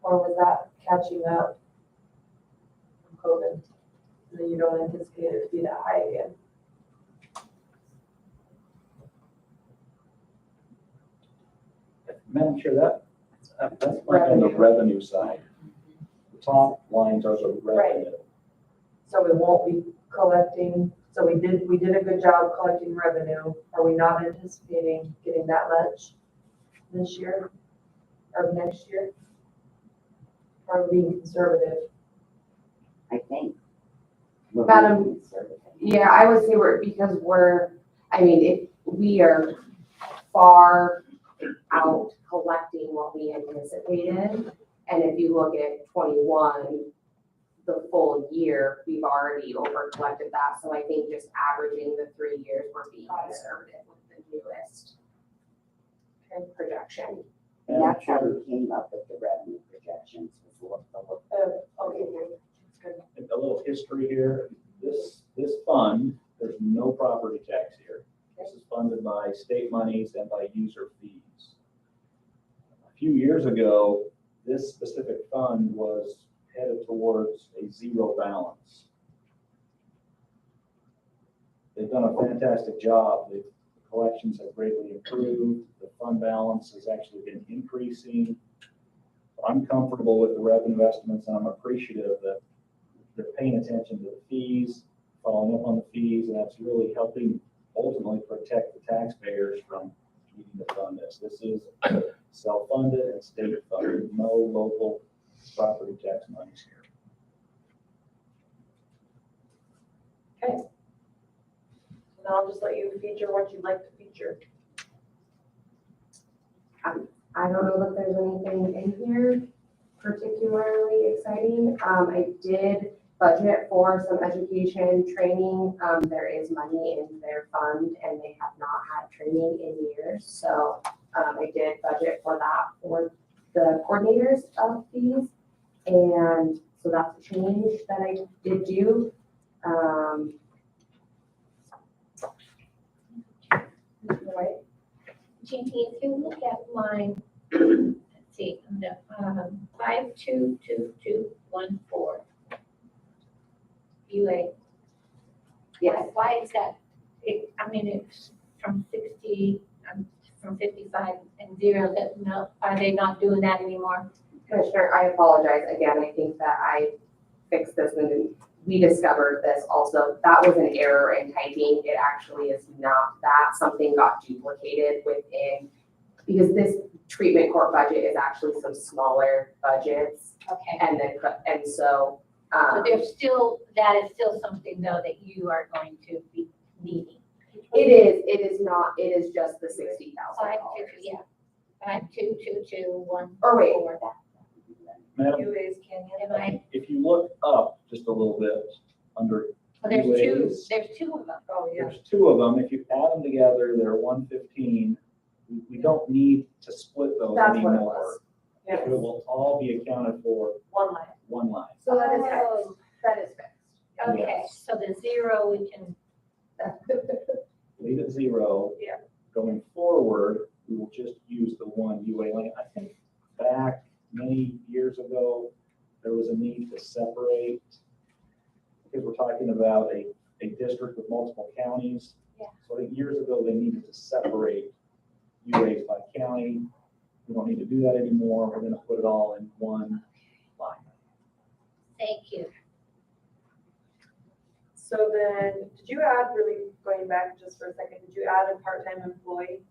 Or was that catching up from COVID? And then you don't anticipate it to be that high again? Madam Chair, that's like on the revenue side. The top lines are the revenue. So we won't be collecting, so we did a good job collecting revenue. Are we not anticipating getting that much this year or next year? Or being conservative? I think. Madam, yeah, I would say if we are far out collecting what we anticipated, and if you look at 21, the full year, we've already over collected that. So I think just averaging the 3 years, we're being conservative with the newest projection. And that's how we came up with the revenue projections. Okay, that's good. A little history here. This fund, there's no property tax here. This is funded by state monies and by user fees. A few years ago, this specific fund was headed towards a zero balance. They've done a fantastic job. The collections have greatly improved. The fund balance has actually been increasing. I'm comfortable with the revenue estimates, and I'm appreciative that they're paying attention to the fees, following up on the fees, and that's really helping ultimately protect the taxpayers from needing to fund this. This is self-funded and state-funded, no local property tax monies here. Okay. And I'll just let you feature what you'd like to feature. I don't know that there's anything in here particularly exciting. I did budget for some education training. There is money in their fund and they have not had training in years. So I did budget for that for the coordinators of these. And so that's a change that I did do. Right. Jeannie, if you look at line, let's see, 522214. UA. Yes. Why is that? I mean, it's from 60, from 55 and 0, that, no, are they not doing that anymore? Commissioner, I apologize. Again, I think that I fixed this and we discovered this also. That was an error in typing. It actually is not that. Something got duplicated within, because this treatment court budget is actually some smaller budgets. Okay. And so. So there's still, that is still something though that you are going to be needing. It is not, it is just the $60,000. 522214. Or wait, Madam, UA's Canyon. Am I, if you look up just a little bit under well, there's two, UAs, there's two of them. Oh, yeah. there's two of them. If you add them together, they're 115. We don't need to split those That's what it anymore. was. Yes. It will all be accounted for One line. one line. So that is fixed. Oh, That is fixed. okay, Yes. so the 0, we can, Leave it 0. Yeah. Going forward, we will just use the one UA lane. I think back many years ago, there was a need to separate, because we're talking about a district with multiple counties. Yeah. So I think years ago, they needed to separate UAs by county. We don't need to do that anymore. We're gonna put it all in one line. thank you. So then, did you add, really going back just for a second, did you add a part-time employee?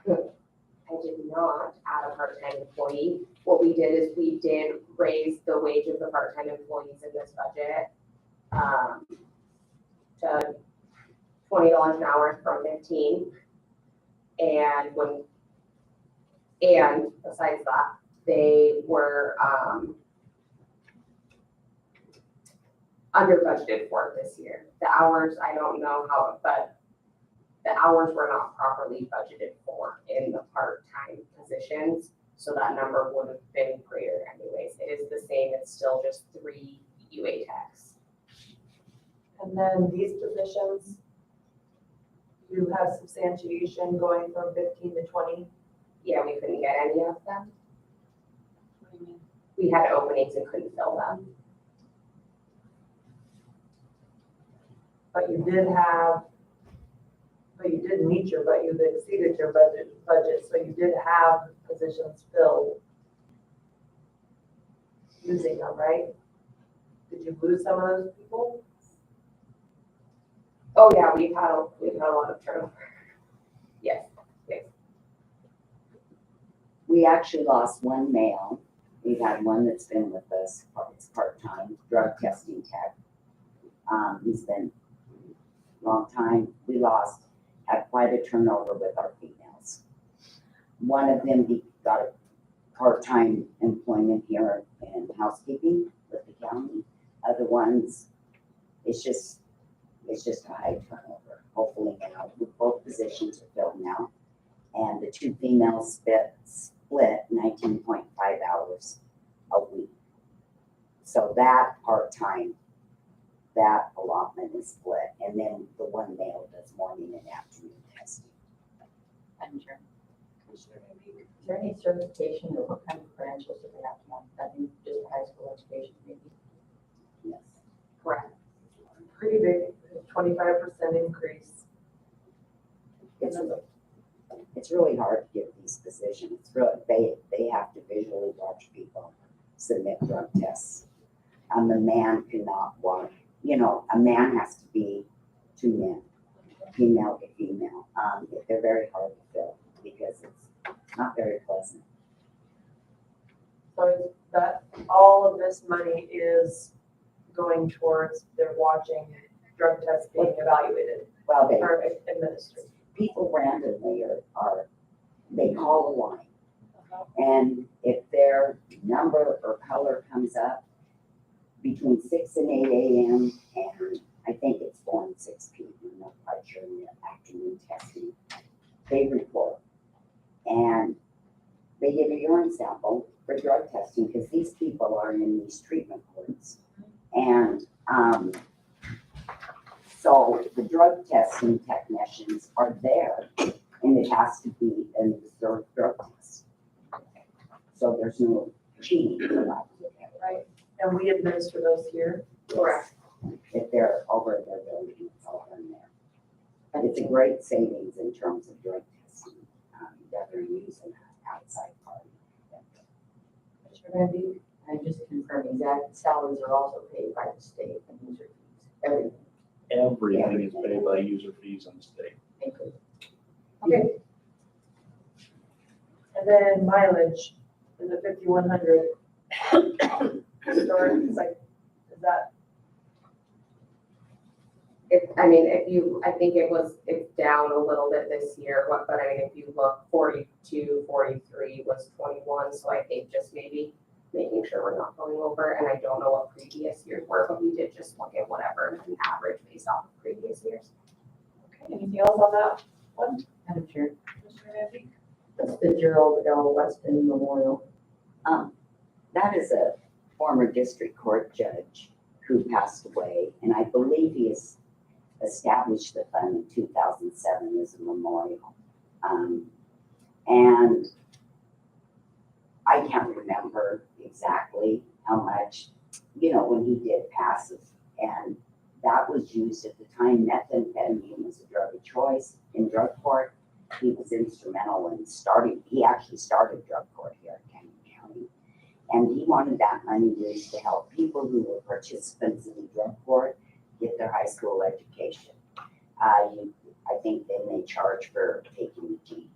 I did not add a part-time employee. What we did is we did raise the wage of the part-time employees in this budget to $20 an hour from 15. And besides that, they were under budgeted for this year. The hours, I don't know how, but the hours were not properly budgeted for in the part-time positions. So that number would have been greater anyways. It is the same. It's still just 3 UA techs. And then these positions, you have substantiation going from 15 to 20. Yeah, we couldn't get any of them. What do you mean? We had openings and couldn't fill them. But you did meet your, but you exceeded your budget, so you did have positions filled using them, right? Did you lose some of those people? Oh yeah, we've had a lot of turnover. Yes. We actually lost one male. We've had one that's been with us, it's part-time, drug testing tech. He's been a long time. We had quite a turnover with our females. One of them got a part-time employment here in housekeeping with the county. Other ones, it's just a high turnover. Hopefully now, both positions are filled now. And the two females split 19.5 hours a week. So that part-time, that allotment is split. And then the one male does morning and afternoon testing. Madam Chair. Commissioner Maybe, is there any certification or what kind of credentials do they have to have? I think just high school education maybe. Yes. Correct. Pretty big, 25% increase. It's really hard to get these positions. It's really, they have to visually watch people submit drug tests. A man cannot watch, a man has to be two men, female to female. They're very hard to fill because it's not very pleasant. So is that, all of this money is going towards their watching drug tests being evaluated Well, or administered? people randomly they call a line. And if their number or color comes up between 6 and 8 a.m. and I think it's 4 and 6 p.m., I'm not quite sure, in the afternoon testing, they report. And they get a urine sample for drug testing because these people are in these treatment courts. And so the drug testing technicians are there and it has to be an observed drug test. So there's no cheating allowed. Right, and we administer those here? Correct. If they're over their building, it's all in there. But it's a great savings in terms of drug testing, rather than using an outside party. Commissioner Maybe, I'm just confirming that salaries are also paid by the state and user fees, everything. Everything is paid by user fees in the state. Thank you. Okay. And then mileage, is it 5,100? Historic, it's like, is that, I think it's down a little bit this year, but I mean, if you look, 42, 43 was 21, so I think just maybe making sure we're not going over, and I don't know what previous years were, but we did just look at whatever an average based off of previous years. okay, anything else on that one? Madam Chair, Commissioner Manby? that's the Gerald L. Weston Memorial. That is a former district court judge who passed away, and I believe he has established the fund in 2007 as a memorial. And I can't remember exactly how much, when he did pass it. And that was used at the time. Methamphetamine was a drug of choice in drug court. He was instrumental in he actually started drug court here in Canyon County. And he wanted that money used to help people who were participants in the drug court get their high school education. I think then they charge for taking the GED,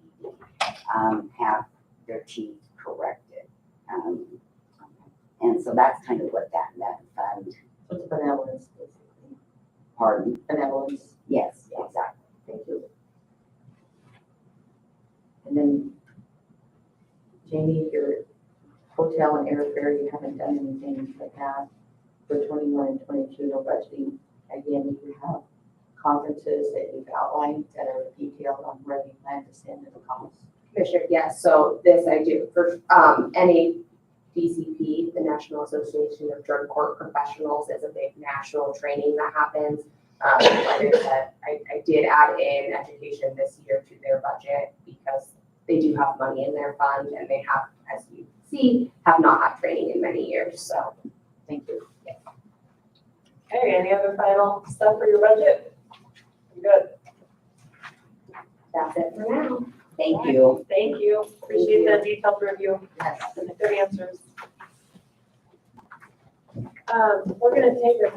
have their teeth corrected. And so that's kind of what that fund, So it's benevolence, basically. pardon, Benevolence, yes, exactly. thank you. And then, Jamie, your hotel and airfare, you haven't done anything like that for 21 and 22, no budgeting. Again, you have conferences that you've outlined that are detailed on where you plan to send the costs. Commissioner, yes, so this I do for NADCP, the National Association of Drug Court Professionals, is a big national training that happens. Like I said, I did add in education this year to their budget because they do have money in their fund and they have, as you see, have not had training in many years, so thank you. Okay, any other final stuff for your budget? You good? That's it for now. Thank you. Thank you, appreciate the detailed review Yes. and the good answers. We're gonna take a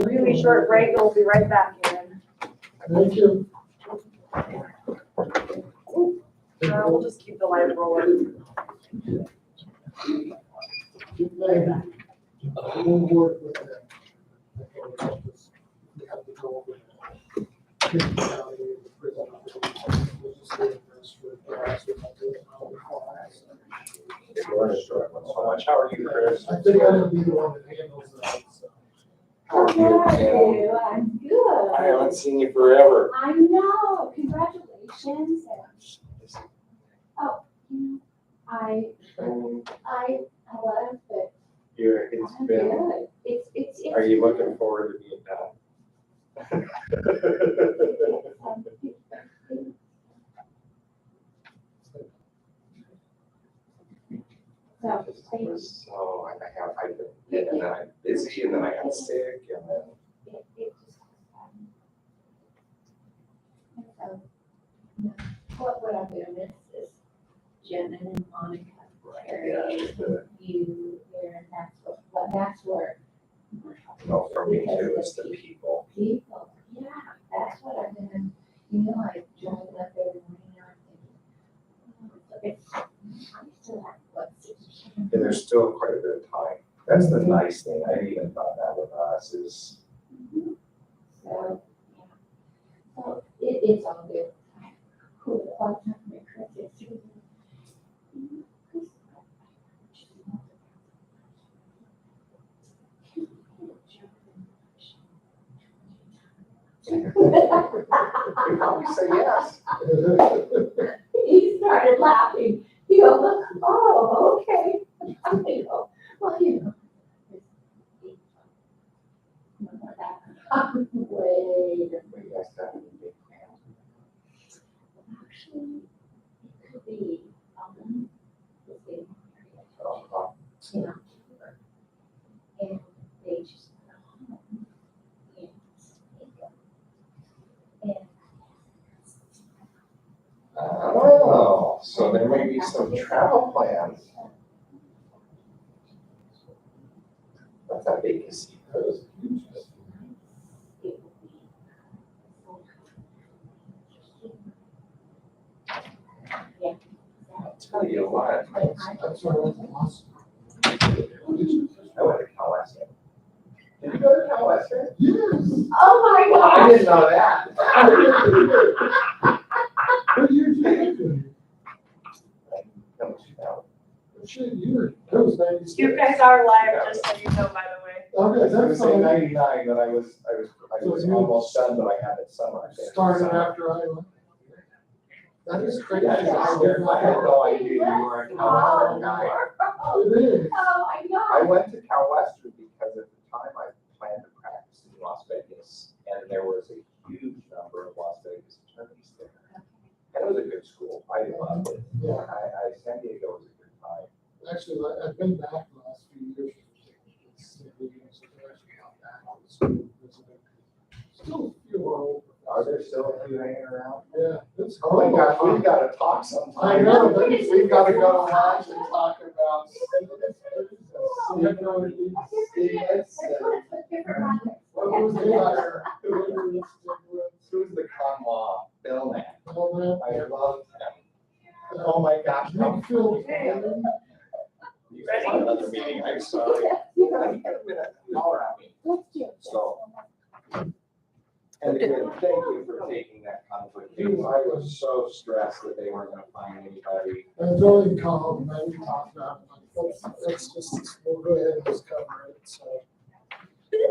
really short break, and we'll be right back in. Thank you. We'll just keep the line rolling. We'll work with them. We have to go over that. much. How are you, Chris? I think I'm gonna be the one that handles that, so. How are you, Tim? I'm good. I haven't seen you forever. I know, congratulations. Oh, I love it. It's I'm been, good. It's. are you looking forward to being done? So, I've been, and then I'm busy, and then I got sick, and then. it just, what I'm gonna miss is Jen and Monica, Terry, you, Aaron, that's where. No, for me too, it's the people. People, yeah, that's what I'm gonna, I drive up every morning and I'm thinking, I still have, what, 6 or 7? And there's still quite a bit of time. That's the nice thing. I even thought that with us is, So, yeah. So it's all good. Cool, a lot of time to make corrections. you probably say yes. He started laughing. He goes, oh, okay. I go, well, way different. You guys have any big plans? Actually, it could be, the same Oh, area, and they just go home and Oh, so there may be some travel plans. That's a big casino. I'll tell you what. That's what I was awesome. I went to Cal Western. Did you go to Cal Western? Yes. oh my I God. didn't know that. What year did you do? Shit, you were, that was 96. You guys are live, just so you know, by the way. I Okay, was gonna that's say fine. 99, but I was almost done, but I had it summer. Started after I left. That is crazy. Yeah, I had no idea you were a Cal Western guy. It is. Oh, I know. I went to Cal Western because at the time I planned to practice in Las Vegas, and there was a huge number of Las Vegas attorneys there. And it was a good school. I loved it. Yeah. San Diego was a good time. Actually, I've been back the last few years. Still feel old. Are there still a few hanging around? Yeah. It's Oh my gosh, we've got to talk sometime. I know, but we've got to go to lunch and talk about. What was the other? Who's the con law? Bill Knapp. Well, I loved him. Oh my gosh. you feel. You guys have another meeting, I'm sorry. You got a minute, holler at me. So. And again, thank you for taking that conflict. I was so stressed that they weren't gonna find anybody. And Jordan called and then we talked about it. Let's just, we'll go ahead and just cover it, so.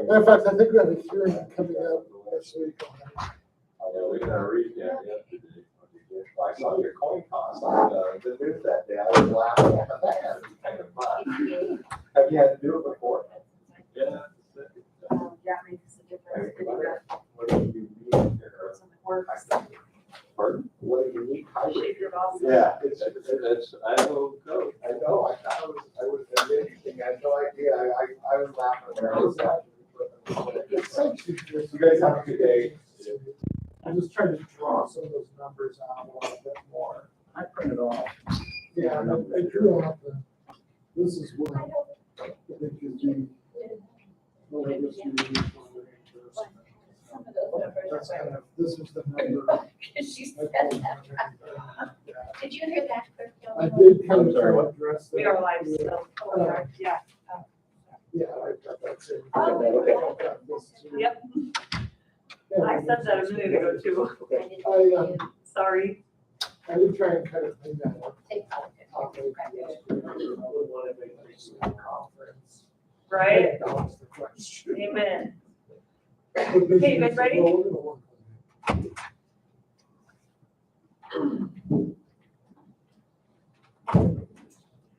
Matter of fact, I think we have a hearing coming up next week. Yeah, we got a recap yesterday. I saw your coin toss on the news that day. I was laughing at that. It was kind of fun. Have you had to do it before? Yeah. Yeah, makes a difference. What do you need here? Pardon? What a unique hybrid. Shape your boss. Yeah, it's Idaho code. I know, I thought I would have been interesting. I had no idea. I was laughing there. I was laughing. You guys have a good day. I'm just trying to draw some of those numbers out a little bit more. I printed off. Yeah, I drew out this is what I think is the. Well, I guess you use one of the Some of those numbers That's are kind of, this is the number. because she said that. Did you hear that, Clerk? I did kind I'm of sorry, try what? to address that. We are live still. Oh, we are, yeah. Yeah, I got that too. Oh, I got this too. Yep. Yeah, I said that a minute ago too. I Sorry. did try and kind of clean that up. Take out. topic. I would want to make this a conference. Right? That was the question. Amen. Okay, Okay, you guys ready?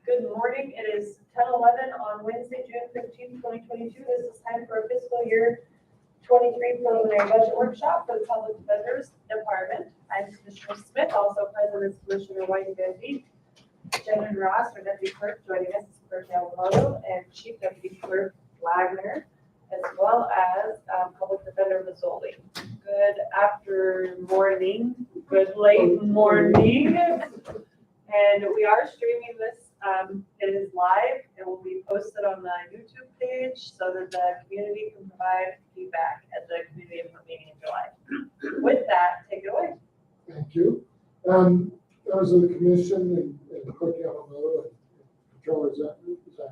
Good morning. It is 10:11 on Wednesday, June 15th, 2022. This is time for a fiscal year 23 preliminary budget workshop for the Public Defender's Department. I'm Commissioner Smith, also present is Commissioner White Van Beek, Jen Ross, our Deputy Clerk, joining us is Clerk Yamamoto, and Chief Deputy Clerk Wagner, as well as Public Defender Mazzoli. Good after morning, good late morning. And we are streaming this. It is live. It will be posted on the YouTube page so that the community can provide feedback at the community input meeting in July. With that, take it away. Thank you. Members of the commission and Clerk Yamamoto and Controller Zach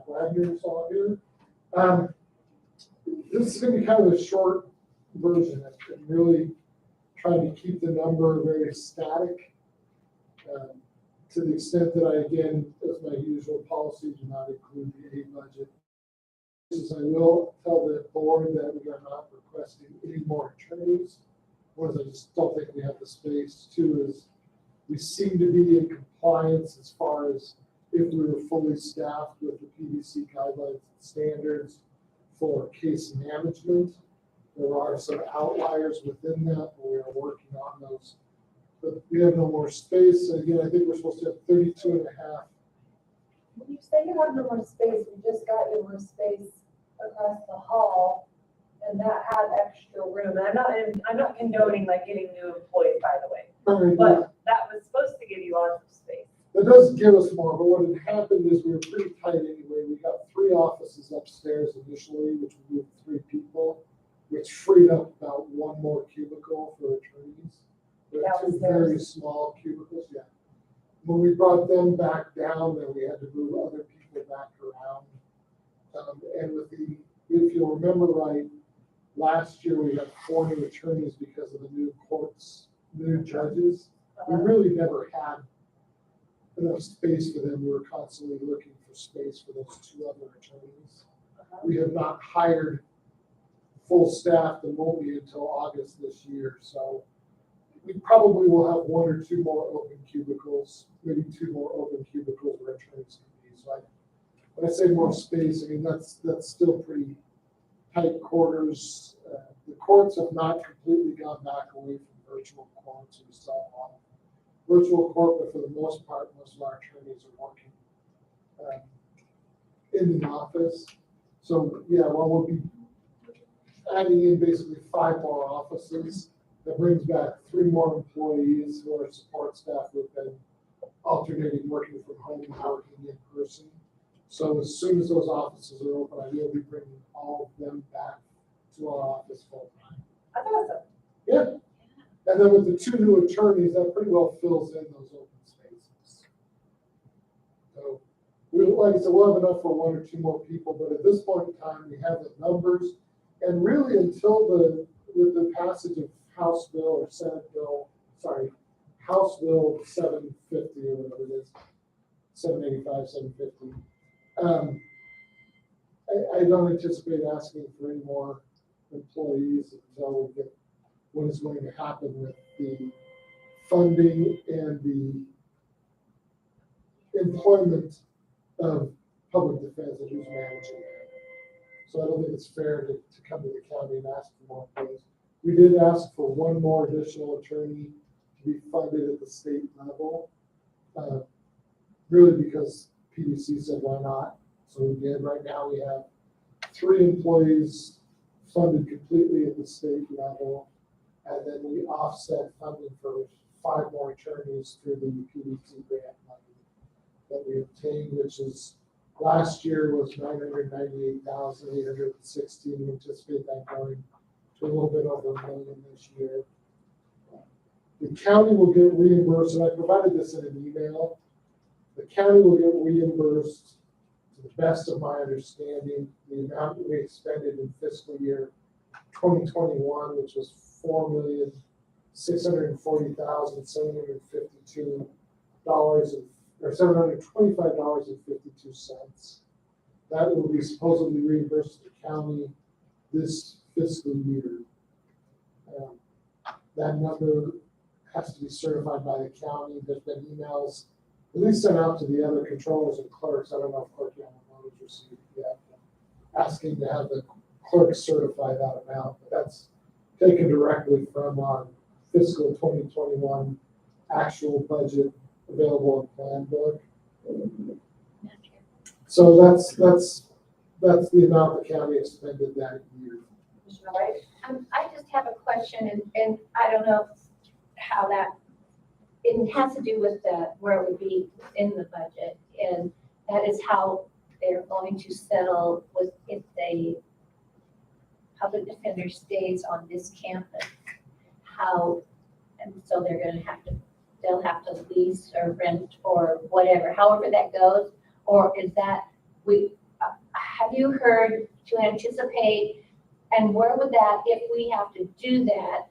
Wagner is all here. This is going to be kind of a short version. I'm really trying to keep the number very static. To the extent that I, again, as my usual policy, do not include the A budget. I will tell the board that we are not requesting any more attorneys. One is I just don't think we have the space. Two is we seem to be in compliance as far as if we were fully staffed with the PDC guidelines and standards for case management. There are some outliers within that, but we are working on those. But we have no more space. Again, I think we're supposed to have 32 and a half. When you say you have no more space, we just got you more space across the hall, and that had extra room. And I'm not condoning like getting new employees, by the way, but that was supposed to give you lots of space. That does give us more, but what had happened is we were pretty tight anyway. We got 3 offices upstairs initially, which would move 3 people, which freed up about 1 more cubicle for attorneys. We had 2 very small cubicles, yeah. When we brought them back down, then we had to move other people back around. And with the, if you'll remember right, last year we had 4 new attorneys because of the new courts, new judges. We really never had enough space for them. We were constantly looking for space for those 2 other attorneys. We have not hired full staff and won't be until August this year. So we probably will have 1 or 2 more open cubicles, maybe 2 more open cubicles where attorneys can be. So when I say more space, I mean, that's still pretty tight quarters. The courts have not completely gone back away from virtual courts. We still have virtual court, but for the most part, most of our attorneys are working in the office. So yeah, well, we'll be adding in basically 5 more offices. That brings back 3 more employees who are support staff who have been alternating working from home and working in person. So as soon as those offices are open, I will be bringing all of them back to our office full time. That's awesome. Yeah. And then with the 2 new attorneys, that pretty well fills in those open spaces. So we, like I said, we'll have enough for 1 or 2 more people, but at this point in time, we have the numbers. And really until with the passage of House Bill or Senate Bill, House Bill 750 or whatever it is, 785, 750. I don't anticipate asking for any more employees until we get what is going to happen with the funding and the employment of public defense and who's managing that. So I don't think it's fair to come to the county and ask for more employees. We did ask for 1 more additional attorney to be funded at the state level, really because PDC said why not. So we did. Right now we have 3 employees funded completely at the state level, and then we offset funding for 5 more attorneys through the PDC grant money that we obtained, which is last year was $998,816. We anticipate that going to a little bit over $1 million this year. The county will get reimbursed, and I provided this in an email. The county will get reimbursed, to the best of my understanding, the amount that we expended in fiscal year 2021, which was $4,640,752 or $725.52. That will be supposedly reimbursed to the county this fiscal year. That number has to be certified by the county. There's been emails, at least sent out to the other controllers and clerks. I don't know if Clerk Yamamoto's received it yet, asking to have the clerk certify that amount. But that's taken directly from our fiscal 2021 actual budget available in plan book. So that's the amount the county expended that year. Commissioner White? I just have a question, and I don't know how that, it has to do with where it would be in the budget, and that is how they're going to settle with if the public defender stays on this campus. How, and so they'll have to lease or rent or whatever, however that goes, or is that, have you heard to anticipate, and where would that, if we have to do that,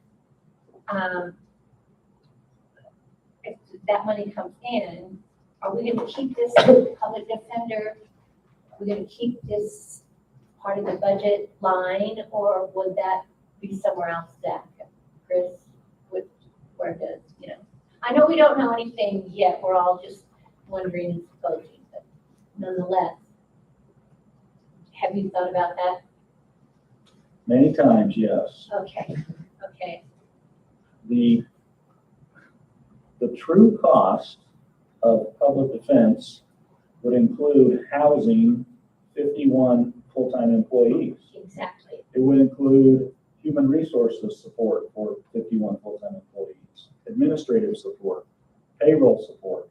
if that money comes in, are we gonna keep this public defender? Are we gonna keep this part of the budget line, or would that be somewhere else, Zach? Chris, where does, I know we don't know anything yet, we're all just wondering and supposing, but nonetheless, have you thought about that? Many times, yes. Okay. The true cost of public defense would include housing 51 full-time employees. Exactly. It would include human resources support for 51 full-time employees, administrative support, payroll support.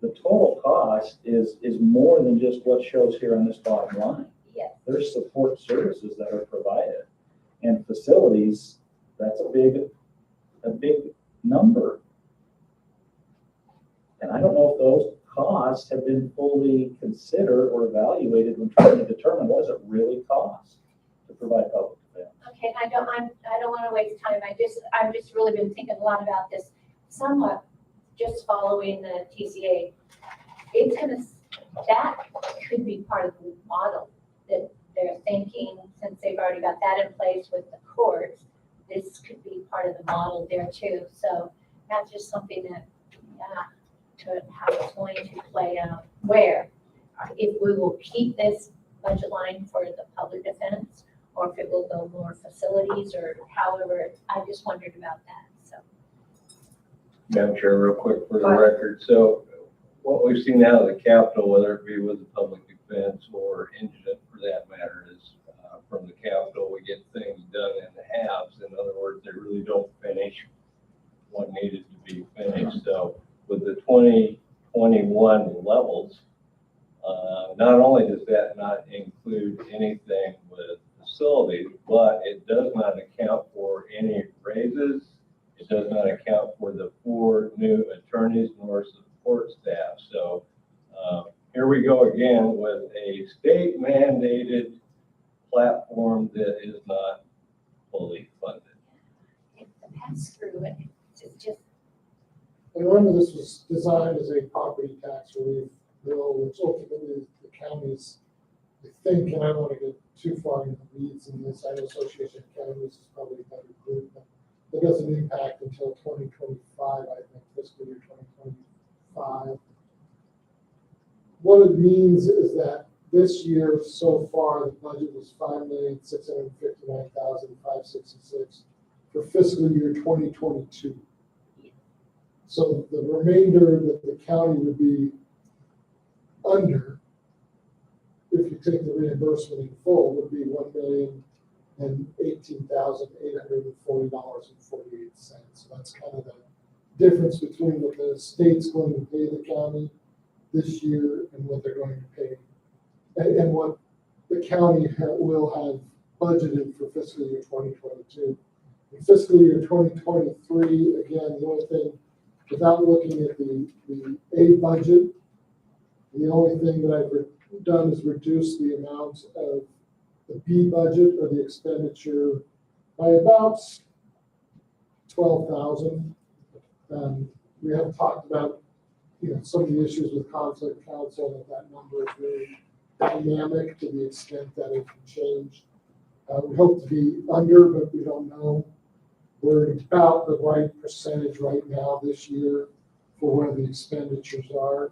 The total cost is more than just what shows here on this bottom line. Yes. There's support services that are provided, and facilities, that's a big number. And I don't know if those costs have been fully considered or evaluated when trying to determine what does it really cost to provide public defense. Okay, I don't want to waste time. I've just really been thinking a lot about this, somewhat just following the TCA. That could be part of the model that they're thinking, since they've already got that in place with the courts, this could be part of the model there too. So that's just something that, to how it's going to play out. Where, if we will keep this budget line for the public defense, or if it will go more facilities, or however, I just wondered about that, so. Madam Chair, real quick for the record. So what we've seen out of the Capitol, whether it be with the public defense or indigent for that matter, is from the Capitol, we get things done in halves. In other words, they really don't finish what needed to be finished. So with the 2021 levels, not only does that not include anything with facilities, but it does not account for any raises. It does not account for the 4 new attorneys nor support staff. So here we go again with a state mandated platform that is not fully funded. It's a pass through, and it's just, And remember, this was designed as a property tax relief bill, which ultimately the counties, I think, and I don't want to get too far into the weeds in this, I know Association of Counties is probably a better group, but it doesn't impact until 2025, I think, fiscal year 2025. What it means is that this year so far, the budget was $5,659,566 for fiscal year 2022. So the remainder that the county would be under, if you take the reimbursement in full, would be $1,018,840.48. So that's kind of the difference between what the state's going to pay the county this year and what they're going to pay, and what the county will have budgeted for fiscal year 2022. In fiscal year 2023, again, the only thing, without looking at the A budget, the only thing that I've done is reduce the amount of the B budget or the expenditure by about $12,000. We have talked about some of the issues with conflict counsel, that number is very dynamic to the extent that it can change. We hope to be under, but we don't know. We're about the right percentage right now this year for where the expenditures are.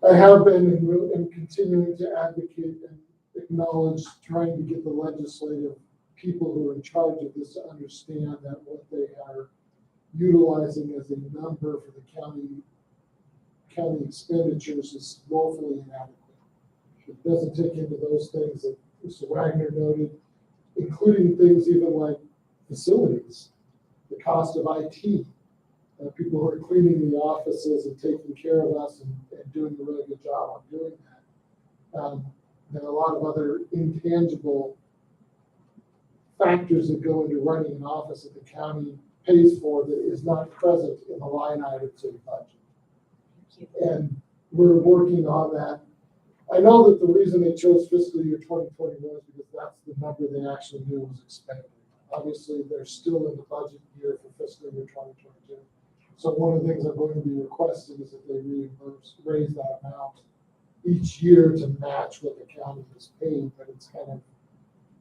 I have been and will, and continuing to advocate and acknowledge trying to get the legislative people who are in charge of this to understand that what they are utilizing as a number for the county expenditures is woefully inadequate. It doesn't take into those things that Mr. Wagner noted, including things even like facilities, the cost of IT, people who are cleaning the offices and taking care of us and doing a really good job on doing that. There are a lot of other intangible factors that go into running an office that the county pays for that is not present in the line items of the budget. And we're working on that. I know that the reason they chose fiscal year 2021 is because that's the number they actually knew was expended. Obviously, they're still in the budget year for fiscal year 2022. So one of the things I'm going to be requesting is that they raise that amount each year to match what the county has paid, but it's kind of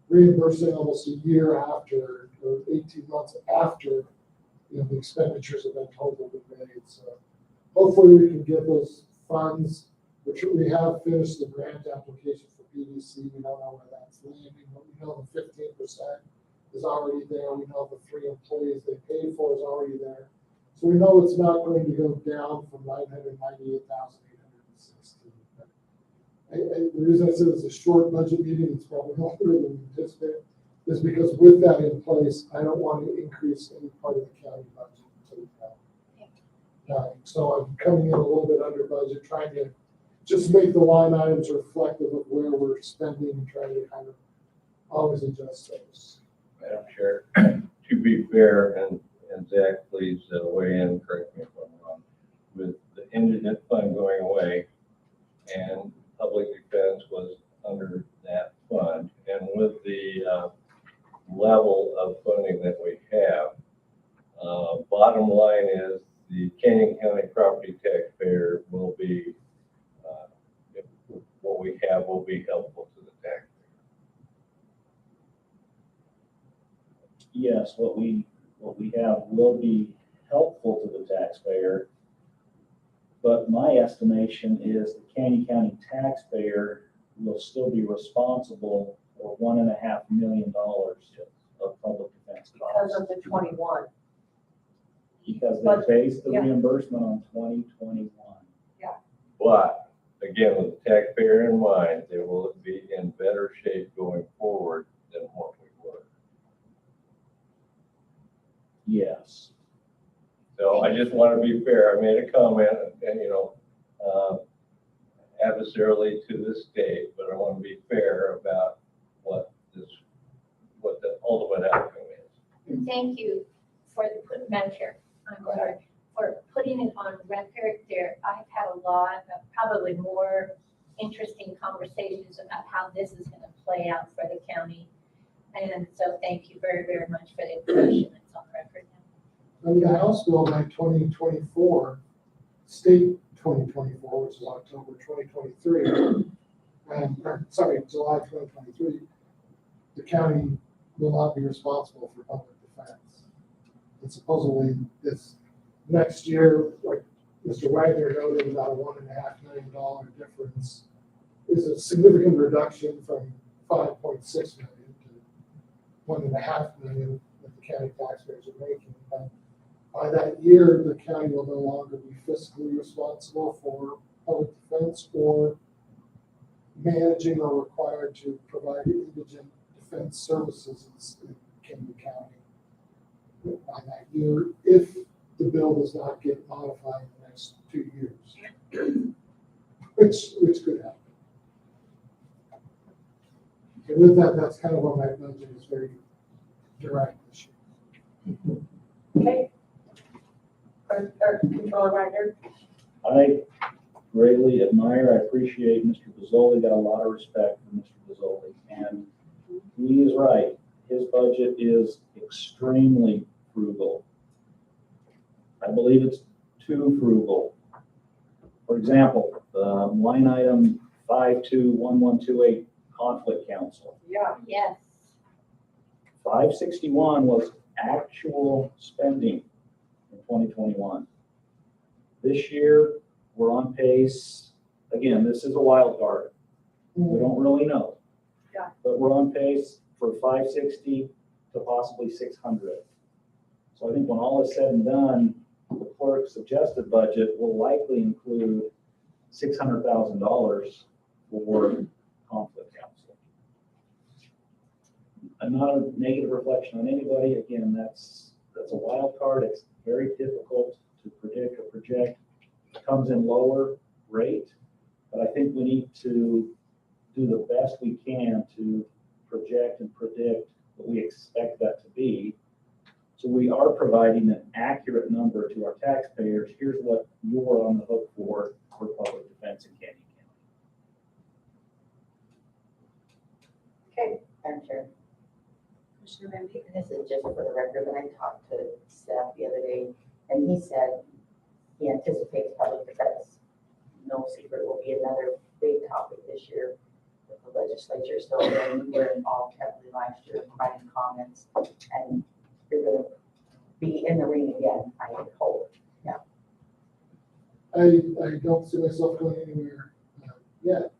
reimbursing almost a year after, or 18 months after, the expenditures have been totally made. So hopefully we can get those funds, which we have finished the grant application for BDC. We don't know where that's landing, but we know the 15% is already there. We know the 3 employees they paid for is already there. So we know it's not going to go down from 998,816. The reason I said it's a short budget meeting, it's probably longer than we anticipated, is because with that in place, I don't want to increase any part of the county budget until now. So I'm coming in a little bit under budget, trying to just make the line items reflective of where we're spending and trying to kind of always adjust those. Madam Chair, to be fair, and Zach, please weigh in, correct me if I'm wrong, with the indigent fund going away and public defense was under that fund, and with the level of funding that we have, bottom line is the Canyon County property taxpayer will be, what we have will be helpful to the taxpayer. Yes, what we have will be helpful to the taxpayer, but my estimation is the Canyon County taxpayer will still be responsible for $1.5 million of public defense Because costs. of the 21. Because But- they based the yeah. reimbursement on 2021. But again, with the taxpayer in mind, they will be in better shape going forward than what we were. Yes. So I just want to be fair. I made a comment and, adversarially to the state, but I want to be fair about what the ultimate outcome is. And thank you for Madam Chair, I'm sorry, for putting it on record there. I've had a lot of probably more interesting conversations about how this is going to play out for the county. And so thank you very, very much for the information that's on record now. Under the House bill by 2024, state 2024, which is October 2023, July 2023, the county will not be responsible for public defense. And supposedly this next year, like Mr. Wagner noted, about a $1.5 million difference is a significant reduction from $5.6 million to $1.5 million that the county taxpayers are making. But by that year, the county will no longer be fiscally responsible for public defense or managing or required to provide indigent defense services in Camden County. By that year, if the bill does not get modified in the next 2 years, which could happen. And with that, that's kind of what my budget is very direct this year. Okay. Or Controller Wagner. I greatly admire, I appreciate Mr. Bozzoli, got a lot of respect for Mr. Bozzoli, and he is right. His budget is extremely frugal. I believe it's too frugal. For example, line item 521128, conflict counsel. Yeah. Yes. 561 was actual spending in 2021. This year, we're on pace. Again, this is a wild card. We don't really know. Yeah. But we're on pace for 560 to possibly 600. So I think when all is said and done, the clerk's suggested budget will likely include $600,000 for conflict counsel. And not a negative reflection on anybody. Again, that's a wild card. It's very difficult to predict or project. It comes in lower rate, but I think we need to do the best we can to project and predict what we expect that to be. So we are providing an accurate number to our taxpayers. Here's what you're on the hook for public defense in Canyon County. Okay, Madam Chair, Commissioner Van Peek. and this is just for the record, but I talked to Seth the other day, and he said he anticipates public defense. No secret will be another big topic this year with the legislature. So we were involved heavily last year, providing comments, and you're gonna be in the ring again, I would hope. Yeah. I don't see myself going anywhere yet.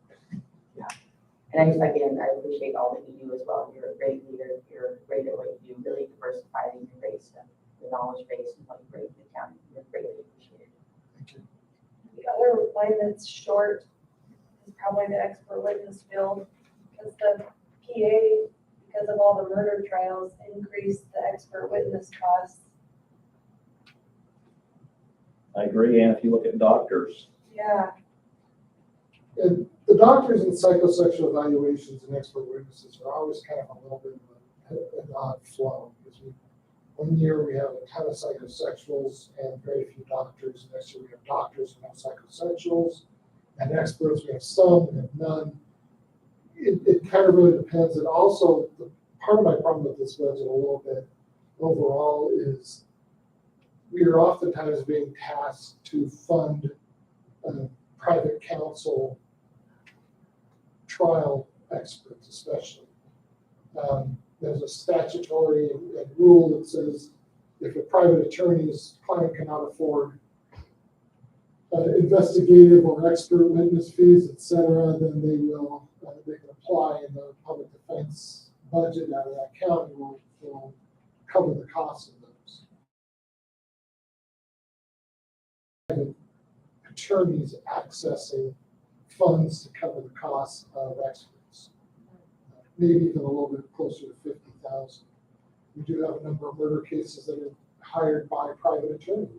And again, I appreciate all that you do as well. You're a great leader. You're great at what you do, really diversifying your base, the knowledge base, and what you bring to the county. You're greatly appreciated. Thank you. The other line that's short is probably the expert witness field, because the PA, because of all the murder trials, increased the expert witness costs. I agree, and if you look at doctors, Yeah, And the doctors and psychosexual evaluations and expert witnesses are always kind of a little bit of an odd flow. Because one year we have a ton of psychosexuals and very few doctors. Next year we have doctors and no psychosexuals. And experts, we have some, we have none. It kind of really depends. And also, part of my problem with this budget a little bit overall is we are oftentimes being tasked to fund private counsel trial experts, especially. There's a statutory rule that says if a private attorney's client cannot afford investigative or expert witness fees, et cetera, then they can apply in the public defense budget out of that county will cover the cost of those. Private attorneys accessing funds to cover the costs of experts. Maybe even a little bit closer to 50,000. We do have a number of murder cases that are hired by private attorneys.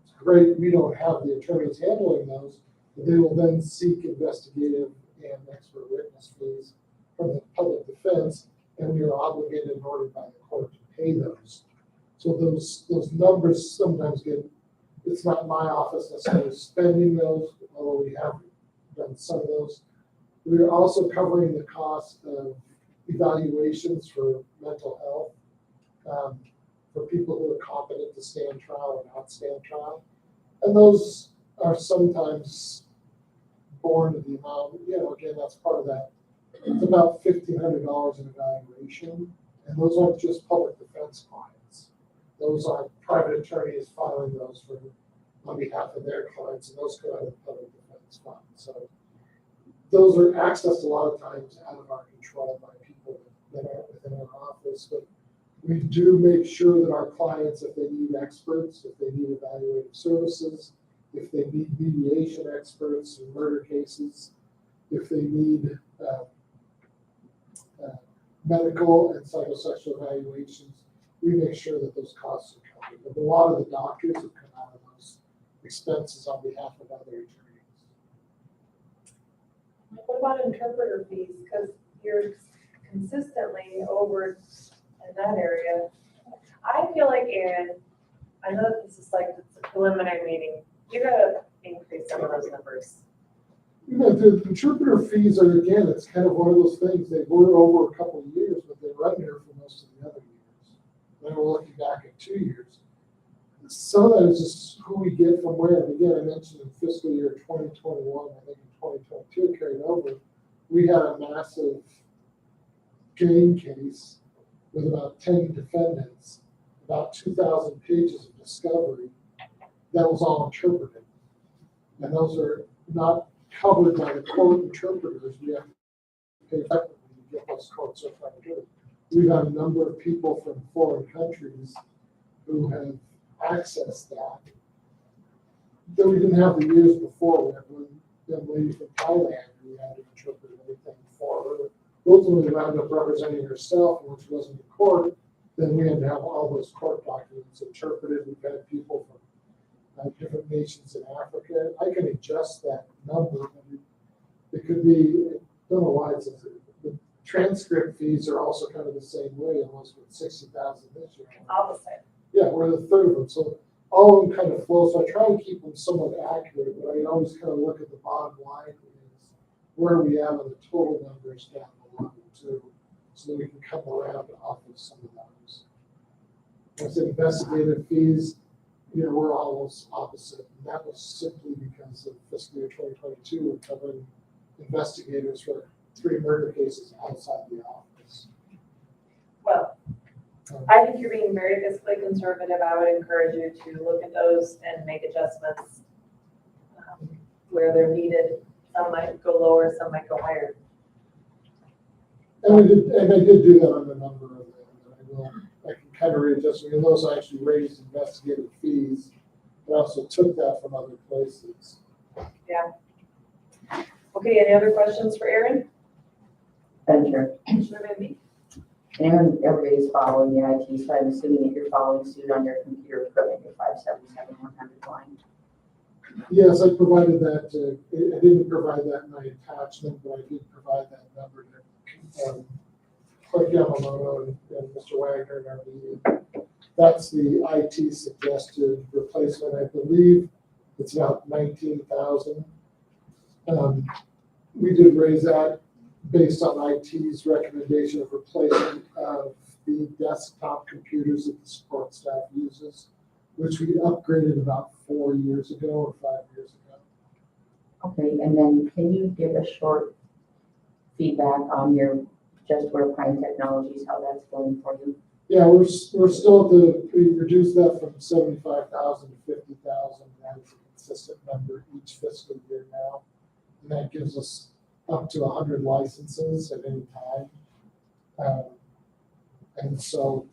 It's great, we don't have the attorneys handling those, but they will then seek investigative and expert witness fees from the public defense, and we are obligated in order by the court to pay those. So those numbers sometimes it's not my office necessarily spending those, although we have done some of those. We are also covering the cost of evaluations for mental health, for people who are competent to stand trial or not stand trial. And those are sometimes borne to the amount, again, that's part of that. It's about $1,500 in evaluation, and those aren't just public defense clients. Those are private attorneys filing those on behalf of their clients, and those come out of the public defense fund. So those are accessed a lot of times out of our control by people that are within our office. But we do make sure that our clients, if they need experts, if they need evaluative services, if they need mediation experts in murder cases, if they need medical and psychosexual evaluations, we make sure that those costs are covered. But a lot of the doctors have come out of those expenses on behalf of other attorneys. what about interpreter fees? Because you're consistently over in that area. I feel like, Aaron, I know that this is like, it's a preliminary meeting, you gotta increase some of those numbers. The interpreter fees are, again, it's kind of one of those things, they were over a couple of years, but they run here for most of the other years. Then we're looking back at 2 years. some of that is just who we get from where. And again, I mentioned in fiscal year 2021, I think in 2022 carried over, we had a massive game case with about 10 defendants, about 2,000 pages of discovery that was all interpreted. And those are not covered by the court interpreters. We have to pay separately to get those courts interpreted. We've had a number of people from foreign countries who have accessed that we didn't have the years before. We had one young lady from Thailand who had to interpret everything for her. Ultimately wound up representing herself, and when she wasn't in court, then we had to have all those court documents interpreted. We've had people from different nations in Africa. I can adjust that number. It could be, I don't know why it's, the transcript fees are also kind of the same way, almost with 60,000 this year. All the same. Yeah, we're the third of them. So all of them kind of flow. So I try and keep them somewhat accurate, but I always kind of look at the bottom line is where we have on the total numbers down the line too, so that we can come around off of some of those. As investigative fees, you know, we're almost opposite. And that was simply because of fiscal year 2022, we're covering investigators for 3 murder cases outside the office. Well, I think you're being very fiscally conservative. I would encourage you to look at those and make adjustments where they're needed. Some might go lower, some might go higher. And I did do that on a number of them. I can kind of readjust. I mean, those actually raised investigative fees, but also took that from other places. Yeah. Okay, any other questions for Aaron? Sure. Commissioner Bambi? And everybody's following the IT, so I'm assuming that you're following suit on your computer equipment, your 577-100 line. Yes, I provided that. I didn't provide that in my attachment, but I did provide that number to Clerk Yamamoto and Mr. Wagner in our meeting. That's the IT suggested replacement. I believe it's about 19,000. We did raise that based on IT's recommendation of replacement of the desktop computers that the support staff uses, which we upgraded about 4 years ago or 5 years ago. Okay, and then can you give a short feedback on your Justware Pine Technologies, how that's going for you? Yeah, we're still we reduced that from 75,000 to 50,000. That's a consistent number each fiscal year now. And that gives us up to 100 licenses at any time. And so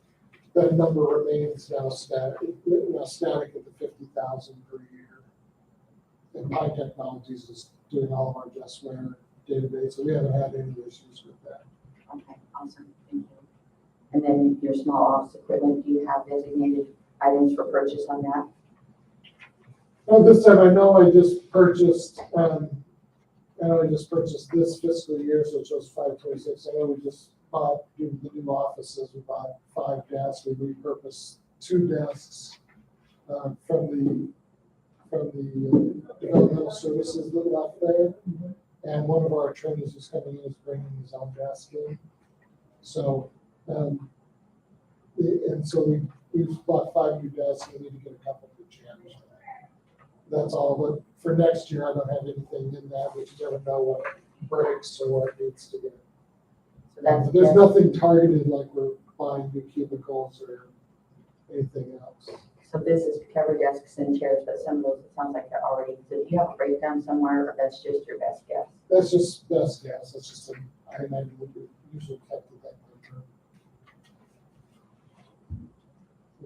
that number remains now static at the 50,000 per year. And Pine Technologies is doing all of our Justware database, so we haven't had any issues with that. Okay, awesome, thank you. And then your small office equipment, do you have designated items for purchase on that? Well, this time I know I just purchased, this fiscal year, so it shows 526. I know we just bought the new offices. We bought 5 desks. We repurposed 2 desks from the developmental services that left there. And one of our attorneys who's coming in is bringing his own desk in. So, and so we bought 5 new desks. We need to get a couple of chairs. That's all. But for next year, I don't have anything in that, which you never know what breaks or what needs to get. So There's nothing targeted like we're buying new cubicles or anything else. So this is cover desks and chairs, but some of those, it sounds like they're already, do you have a breakdown somewhere, or that's just your best guess? That's just best guess. That's just I imagine we usually kept it that number.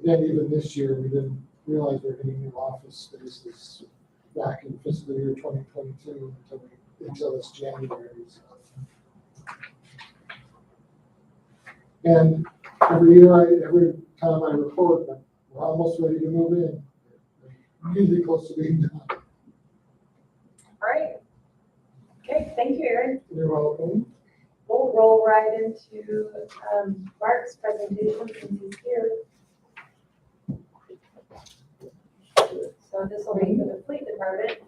Again, even this year, we didn't realize we were getting new office spaces back in fiscal year 2022 until this January. So. And every time I report, we're almost ready to move in. We're usually close to being done. All right. Okay, thank you, Aaron. You're welcome. We'll roll right into Mark's presentation since he's here. So this will be for the fleet department.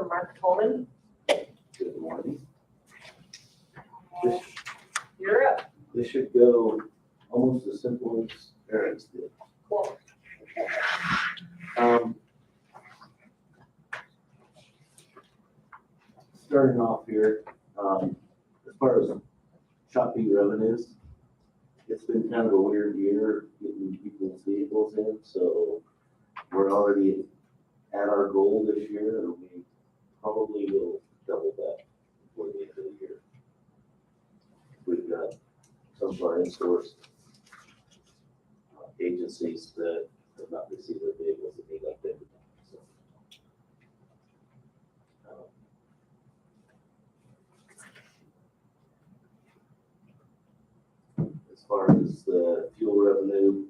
Mark Tolman. Good morning. This, You're up. this should go almost as simple as Eric's did. Cool. Starting off here, as far as shopping revenues, it's been kind of a weird year getting people's vehicles in, so we're already at our goal this year, and we probably will double that before the end of the year. We've got some of our in-source agencies that have not received their vehicles that need updated. So, as far as the fuel revenue,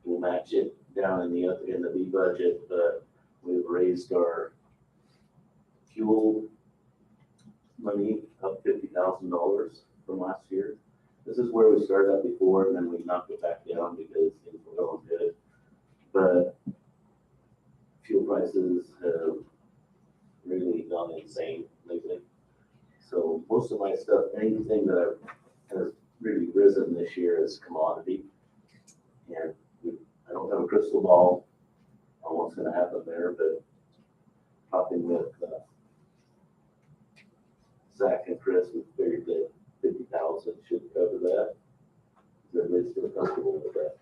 we'll match it down in the B budget, but we've raised our fuel money up $50,000 from last year. This is where we started out before, and then we knocked it back down because things were going good. But fuel prices have really gone insane lately. So most of my stuff, anything that has really risen this year is commodity. And I don't have a crystal ball on what's going to happen there, but talking with Zach and Chris, we figured that 50,000 should cover that. Is everybody still comfortable with that?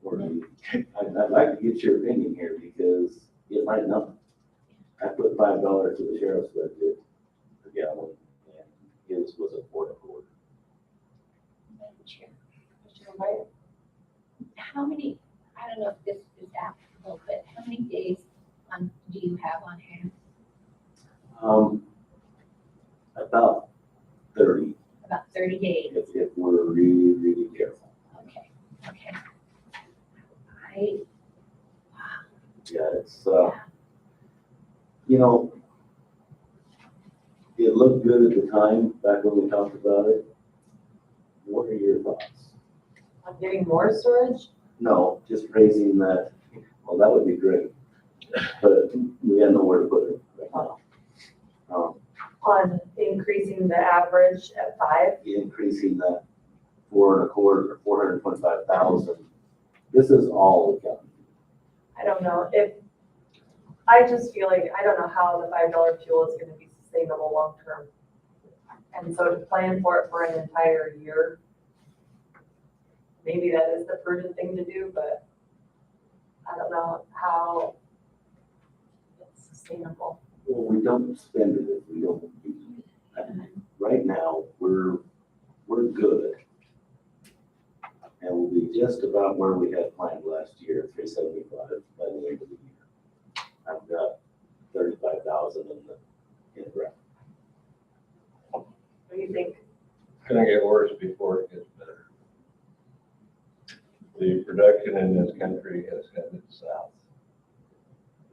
Or do you, I'd like to get your opinion here because it might not. I put $5 to the sheriff's budget per gallon, and his was a $4.25. Madam Chair. Commissioner White? How many, I don't know if this is applicable, but how many days do you have on hand? About 30, About 30 days. if we're really, really careful. Okay, okay. Yeah, it's, you know, it looked good at the time, back when we talked about it. What are your thoughts? I'm getting more storage. No, just raising that, well, that would be great, but we have nowhere to put it right now. On increasing the average at 5. Increasing that 4.25 or 425,000. This is all the county. I don't know if, I just feel like, I don't know how the $5 fuel is gonna be sustainable long-term. And so to plan for it for an entire year, maybe that is the prudent thing to do, but I don't know how it's sustainable. Well, we don't spend it if we don't use it. Right now, we're good. And we'll be just about where we had planned last year, 375 by the end of the year. I've got 35,000 in the ground. What do you think? It's gonna get worse before it gets better. The production in this country has headed south.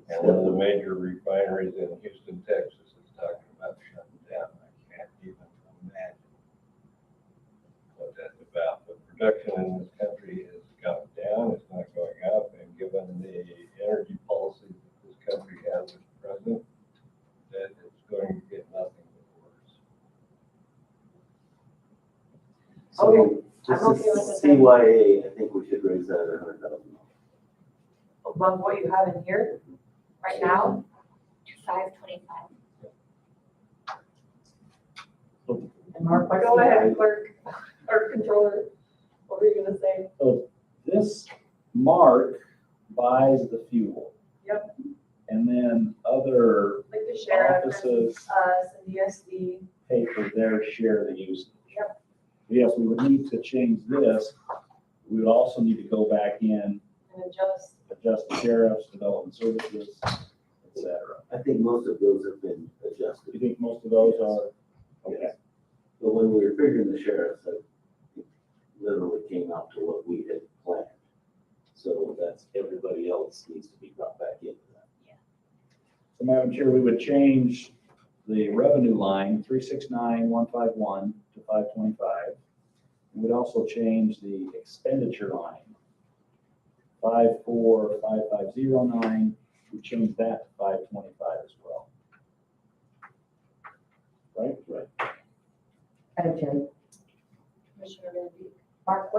And one of the major refineries in Houston, Texas is talking about shutting down. I can't even imagine what that's about. But production in this country has gone down, it's not going up, and given the energy policy that this country has at present, that it's going to get nothing but worse. So I'm this okay with is the CYA, I think we should raise that at 100,000. Above what you have in here right now? 525. And Mark, go ahead, clerk, or controller, what were you gonna say? So this Mark buys the fuel. Yep. And then other Like the sheriff, and offices us, and ESD. pay for their share of the usage. Yep. Yes, we would need to change this. We would also need to go back in, And adjust. adjust the sheriff's, development services, et cetera. I think most of those have been You adjusted. think most of those are, okay, Yes. But when we were figuring the sheriff's, it literally came out to what we had planned. So that's, everybody else needs to be brought back into that. so Madam Chair, we would change the revenue line, 369,151 to 525. We would also change the expenditure line, 545509 we changed that to 525 as well. Right? Right. Madam Chair, Commissioner Van Beek. Mark,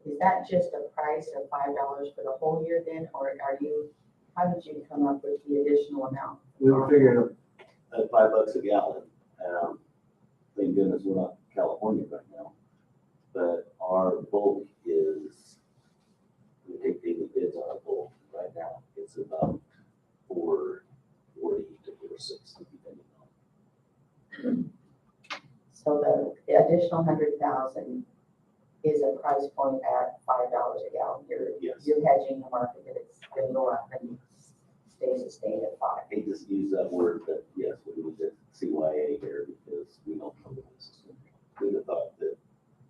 is that just a price of $5 for the whole year then, or how did you come up with the additional amount? We were figuring at $5 a gallon. Thank goodness we're not in California right now. But our bulk is, we take daily bids on our bulk right now. It's about $4.40 to $4.60 depending on. So the additional 100,000 is a price point at $5 a gallon. Yes. You're hedging the market that it's going to go up and stay sustained at 5. I hate to use that word, but yes, we need to CYA here because we don't know the system. We'd have thought that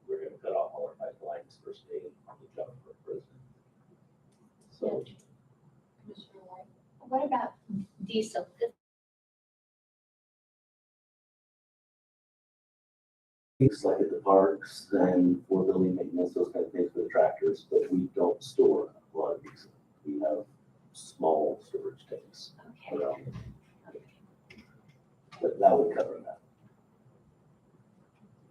we're gonna cut off all our pipelines first day on the job for president. So Commissioner White. What about diesel? it's like at the parks and for building maintenance, those kind of things for the tractors, but we don't store a lot of diesel. We have small storage tanks Okay. around. But that would cover that.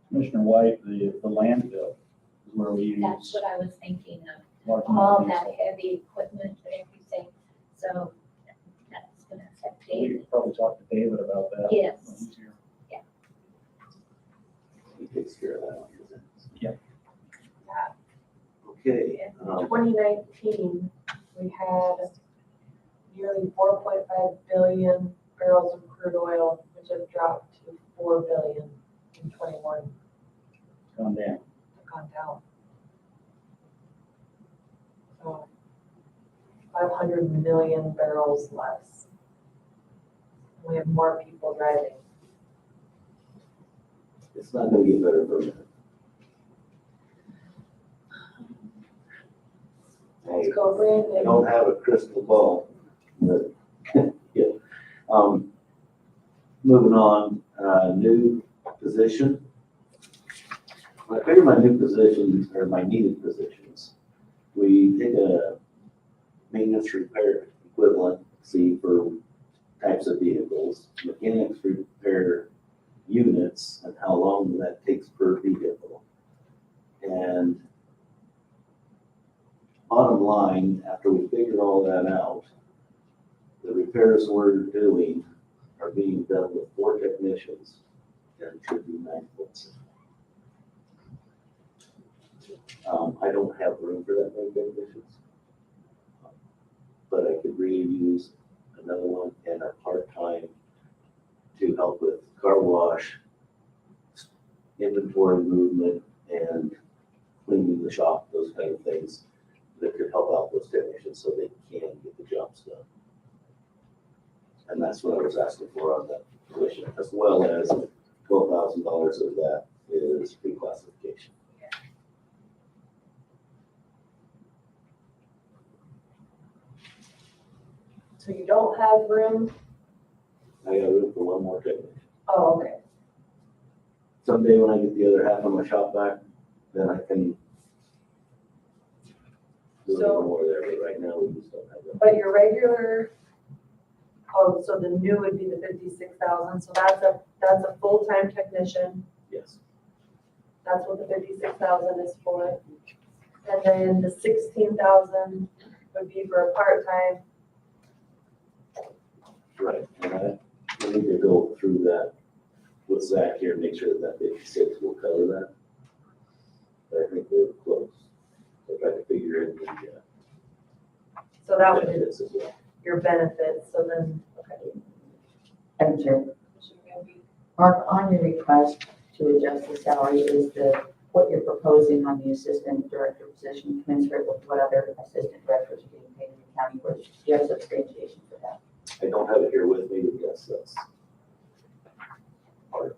Commissioner White, the landfill is where we use That's what I was thinking of. large amount All of that diesel. heavy equipment and everything. So that's going to affect We David. could probably talk to David about that. Yes. when he's here. He takes care of that on his end. Yep. Okay. In 2019, we had nearly 4.5 billion barrels of crude oil, which have dropped to 4 billion in 21, Gone down. gone down. So 500 million barrels less. We have more people driving. It's not gonna get better for a minute. Let's Hey, go, I Brandon. don't have a crystal ball, but, yeah. Moving on, new position. I figure my new positions are my needed positions. We take a maintenance repair equivalency for types of vehicles, mechanics repair units, and how long that takes per vehicle. And bottom line, after we figure all that out, the repairs we're doing are being done with 4 technicians and should be 9 folks. I don't have room for that many technicians, but I could really use another one and a part-time to help with car wash, inventory movement, and cleaning the shop, those kind of things that could help out those technicians so they can get the jobs done. And that's what I was asking for on that position, as well as $12,000 of that is reclassification. So you don't have room? I got room for one more technician. Oh, okay. Someday when I get the other half of my shop back, then I can do a So- little more there, but right now we just don't have that. But your regular, oh, so the new would be the 56,000, so that's a full-time technician, Yes, that's what the 56,000 is for. And then the 16,000 would be for a part-time, right. And I need to go through that with Zach here, and make sure that 56 will cover that. But I think we're close. I tried to figure in the so that would be benefits as well. your benefits, so then, okay. Madam Chair, Mark, on your request to adjust the salary, is what you're proposing on the assistant director position commensurate with what other assistant directors are being paid in the county? Or do you have substantiation for that? I don't have it here with me, but yes, that's part of it.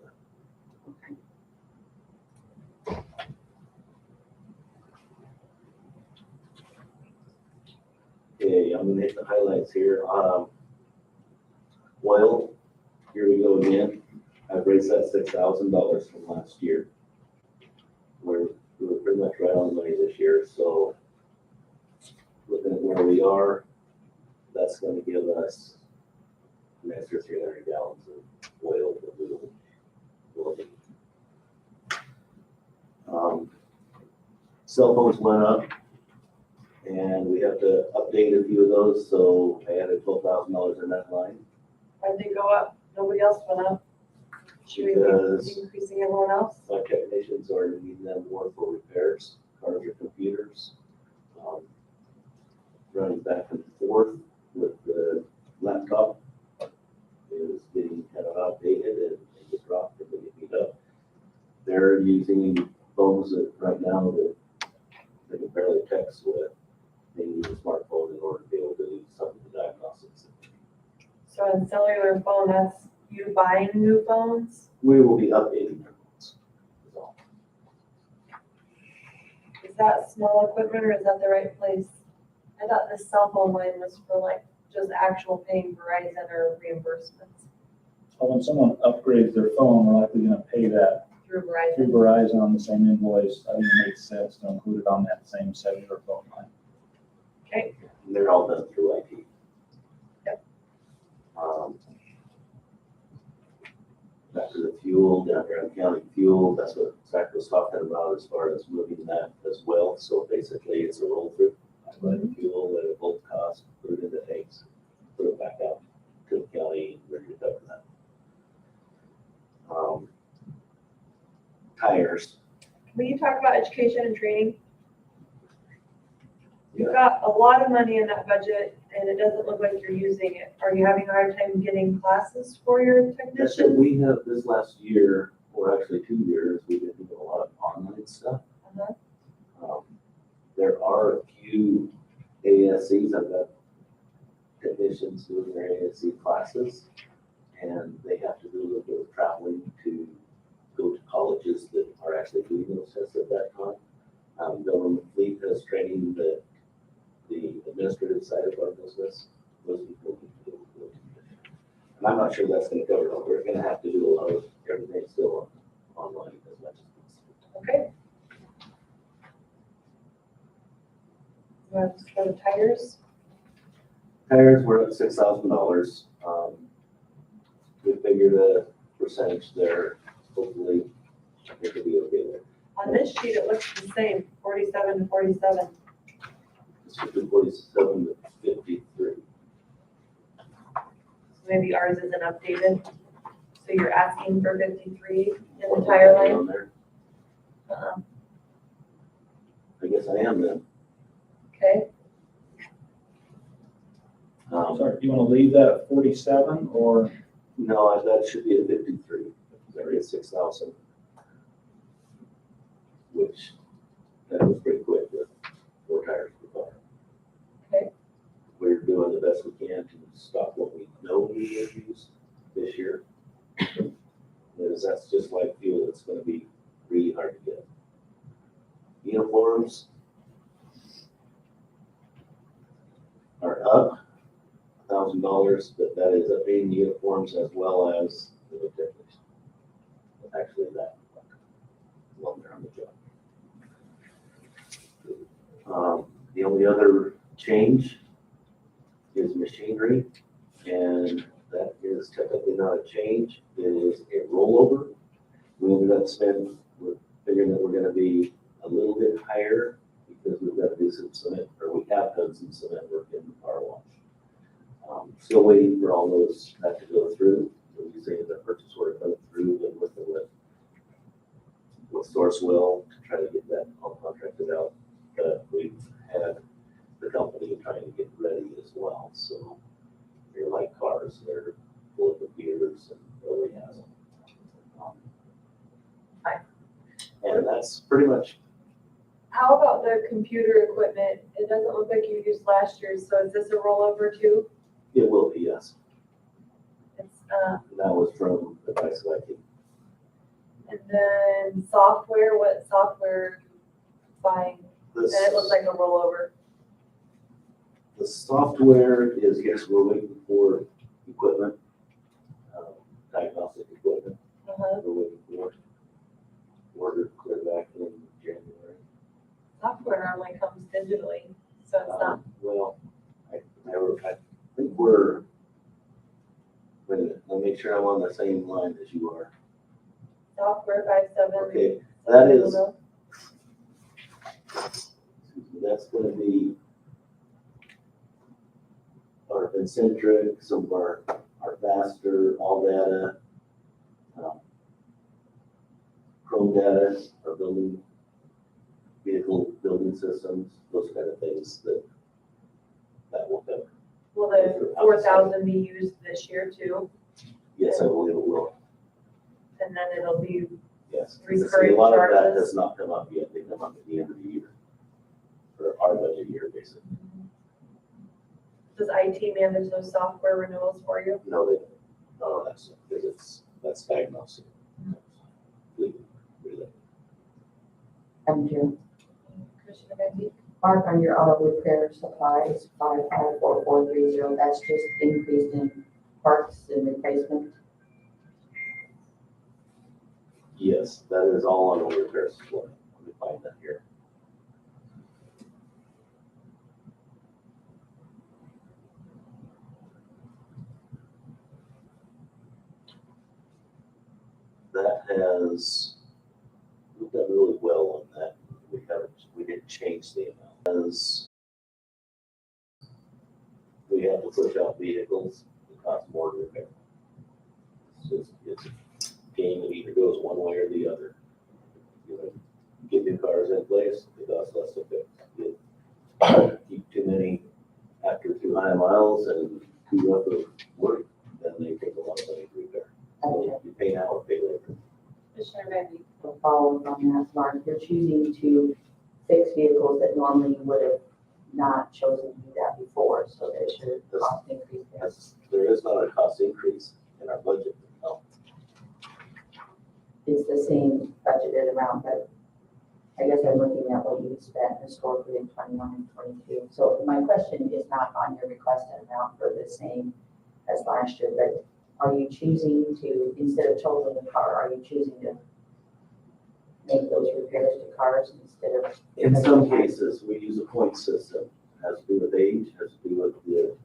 Okay, I'm gonna hit the highlights here. Oil, here we go again. I've raised that $6,000 from last year. We were pretty much right on the money this year, so looking at where we are, that's gonna give us an extra 300 gallons of oil that we'll need. Cell phones went up, and we have to update a few of those, so I added $12,000 in that line. Why'd they go up? Nobody else went up. Should we Because be increasing everyone else? my technicians are needing them more for repairs, cards or computers. Running back and forth with the laptop is getting kind of outdated and they get dropped and they get beat up. They're using phones that right now that they can barely text with. They need a smartphone in order to be able to do some of the diagnostics. So in cellular phone, that's you buying new phones? We will be updating their phones. is all. Is that small equipment or is that the right place? I thought this cell phone line was for like just actual paying Verizon or reimbursements So when someone upgrades their phone, we're likely gonna pay that through through Verizon. Verizon on the same invoice. I think it makes sense to include it on that same cellular phone line. Okay, And they're all done through IT. Yep. Back to the fuel, down here on county fuel, that's what Zach was talking about as far as moving that as well. So basically it's a roll through. I buy the fuel at a bulk cost, put it in the tanks, put it back out to the county, and ready to cover that. Tires, will you talk about education and training? You've Yeah. got a lot of money in that budget and it doesn't look like you're using it. Are you having a hard time getting classes for your that's what technicians? we have this last year, or actually 2 years, we've been doing a lot of online stuff. Uh-huh. There are a few ASCs, I've got technicians doing their ASC classes, and they have to do a little bit of traveling to go to colleges that are actually doing those tests at that time. Government Fleet has training the administrative side of our business. Those people need to go to. And I'm not sure that's gonna cover it all. We're gonna have to do a lot of everything still online as much as possible. Okay. You want to go to tires? Tires were up $6,000. We figured a percentage there, hopefully it could be okay there. On this sheet, it looks the same, 47 to 47. It's from 47 to 53. So maybe ours isn't updated. So you're asking for 53 in the tire line? On there. I guess I am then. Okay, Sorry, do you wanna leave that at 47 or? No, that should be a 53. There is 6,000. Which, that was pretty quick with 4 tires per car. Okay. We're doing the best we can to stop what we know we have used this year. Because that's just like fuel, it's gonna be really hard to get. Uniforms are up $1,000, but that is updating uniforms as well as the technician. Actually, that while they're on the job. The only other change is machinery, and that is technically not a change, it is a rollover. We ended up we're figuring that we're gonna be a little bit higher because we've got to do some cement, or we have done some cement work in the car wash. Still waiting for all those, that to go through. We say the purchase order come through and working with Sourcewell to try to get that all contracted out. But we've had the company trying to get ready as well. So they're like cars, they're full of computers and nobody has them. And that's pretty much, how about the computer equipment? It doesn't look like you used last year's, so is this a rollover too? it will be, yes. It's, And that was from the price of IT. and then software, what software buying? And it looks like a rollover. The software is, yes, we're waiting for equipment, diagnostic equipment. Uh-huh. We're waiting for order clear back in January. Software normally comes digitally, so it's not, Well, I think we're, wait a minute, let me make sure I'm on the same line as you are. Software 57. Okay, that is, that's gonna be our Concentric, some of our Vaster, all data, Chrome data, our vehicle building systems, those kind of things that will cover. Will the 4,000 be used this year too? Yes, I believe it will, And then it'll be, yes. Recurring A lot of that charges. has not come up yet, they come up at the end of the year, for our budget year, basically. does IT manage those software renewals for you? No, they, no, that's, because that's diagnosing. Madam Chair. Commissioner Benzee? Mark, on your auto repair supplies, 554430, that's just increased in parts and replacement. Yes, that is all on the repair supply. Let me find that here. That has, we've done really well on that. We didn't change the amount. As we have to push out vehicles, it costs more to repair. It's a game that either goes one way or the other. You know, get new cars in place, it costs less to fix. You keep too many after too high miles and too rough of work, then they take a lot of money to repair. So you pay now or pay later. Commissioner Benzee? To follow up on that, Mark, you're choosing to fix vehicles that normally you would have not chosen to do that before, so there's your cost increase there. There is not a cost increase in our budget. No. It's the same budgeted amount, but I guess I'm looking at what you spent historically in 21 and 22. So my question is not on your requested amount for the same as last year, but are you choosing to, instead of totaling the car, are you choosing to make those repairs to cars instead of? In some cases, we use a point system. It has to do with age, has to do with the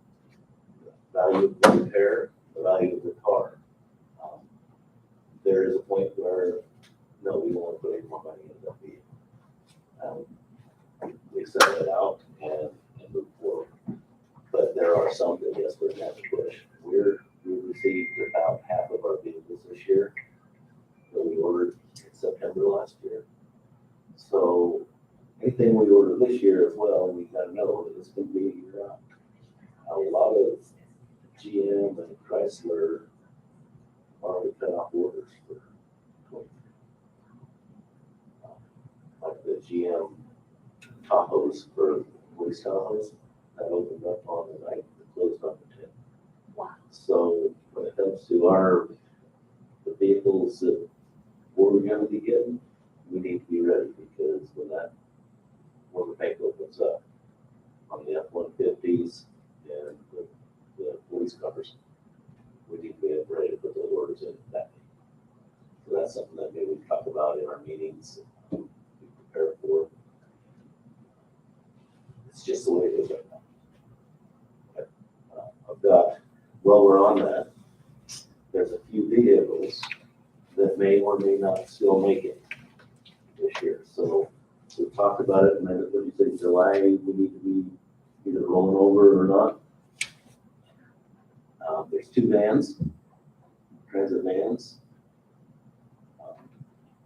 value of the repair, the value of the car. There is a point where, no, we don't want to put any more money into that vehicle. We set it out and move forward. But there are some that, yes, we're going to have to push. We received about half of our vehicles this year that we ordered in September last year. So anything we order this year as well, we got to know that it's going to be a year out. A lot of GM and Chrysler already cut off orders for 2023. Like the GM Tahoes for police Tahoes, that opened up on the 9th, it closed on the 10th. Wow. So when it comes to the vehicles that we're going to be getting, we need to be ready, because when the bank opens up on the F-150s and the police cars, we need to be ready to put those orders in that day. So that's something that maybe we talk about in our meetings, be prepared for. It's just the way it is right now. I've got, while we're on that, there's a few vehicles that may or may not still make it this year. So we talked about it, and then what you said, July, we need to be either rolling over or not. There's 2 vans, transit vans.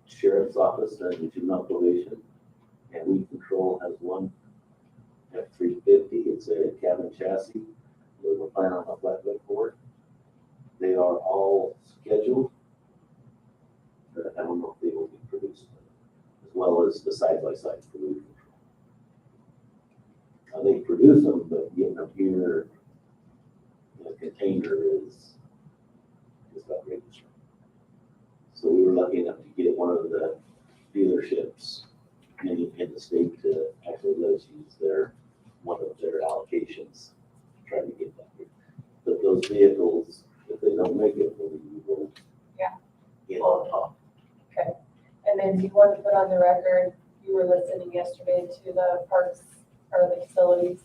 Sheriff's Office and the juvenile probation, and weed control has one F-350. It's a cabin chassis. We're planning on a flatbed for it. They are all scheduled, but I don't know if they will be produced, as well as the side-by-side for weed control. They produce them, but getting them here in a container is outrageous. So we were lucky enough to get one of the dealerships in the state to actually let us use one of their allocations to try to get that here. But those vehicles, if they don't make it, we will get on top. Okay. And then you want to put on the record, you were listening yesterday to the parks or the facilities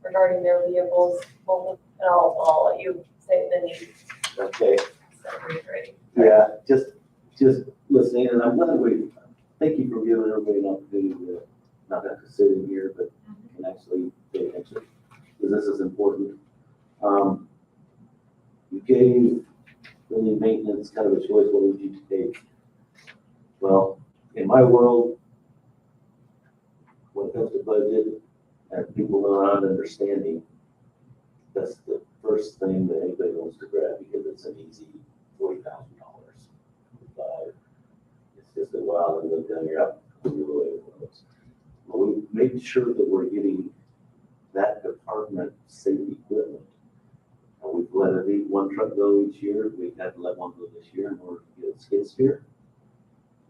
regarding their vehicles, both And I'll let you say the need, Okay, so reiterating. yeah, just listening, and I'm glad thank you for giving everybody an opportunity to not have to sit in here, but can actually pay attention, because this is important. You gave building maintenance kind of a choice, what would you take? Well, in my world, when it comes to budget and people around understanding, that's the first thing that anybody wants to grab because it's an easy $40,000. It's just a while and look down your up. Well, we made sure that we're getting that department safe equipment. We've let one truck go each year. We've had to let one go this year in order to get a skid steer.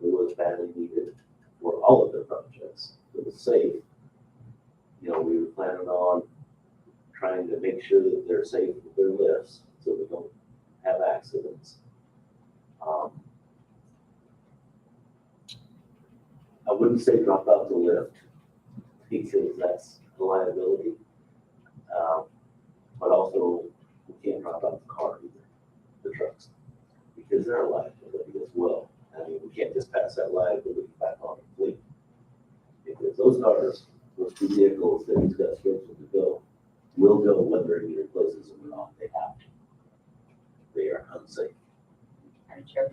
It was badly needed for all of the projects. It was safe. You know, we were planning on trying to make sure that they're safe with their lifts so we don't have accidents. I wouldn't say drop out the lift because that's a liability. But also we can't drop out the car either, the trucks, because they're a liability as well. I mean, we can't just pass that liability back on the fleet. Because those cars, those two vehicles that he's got scheduled to go, will go whether he replaces them or not. They have to. They are unsafe. Madam Chair,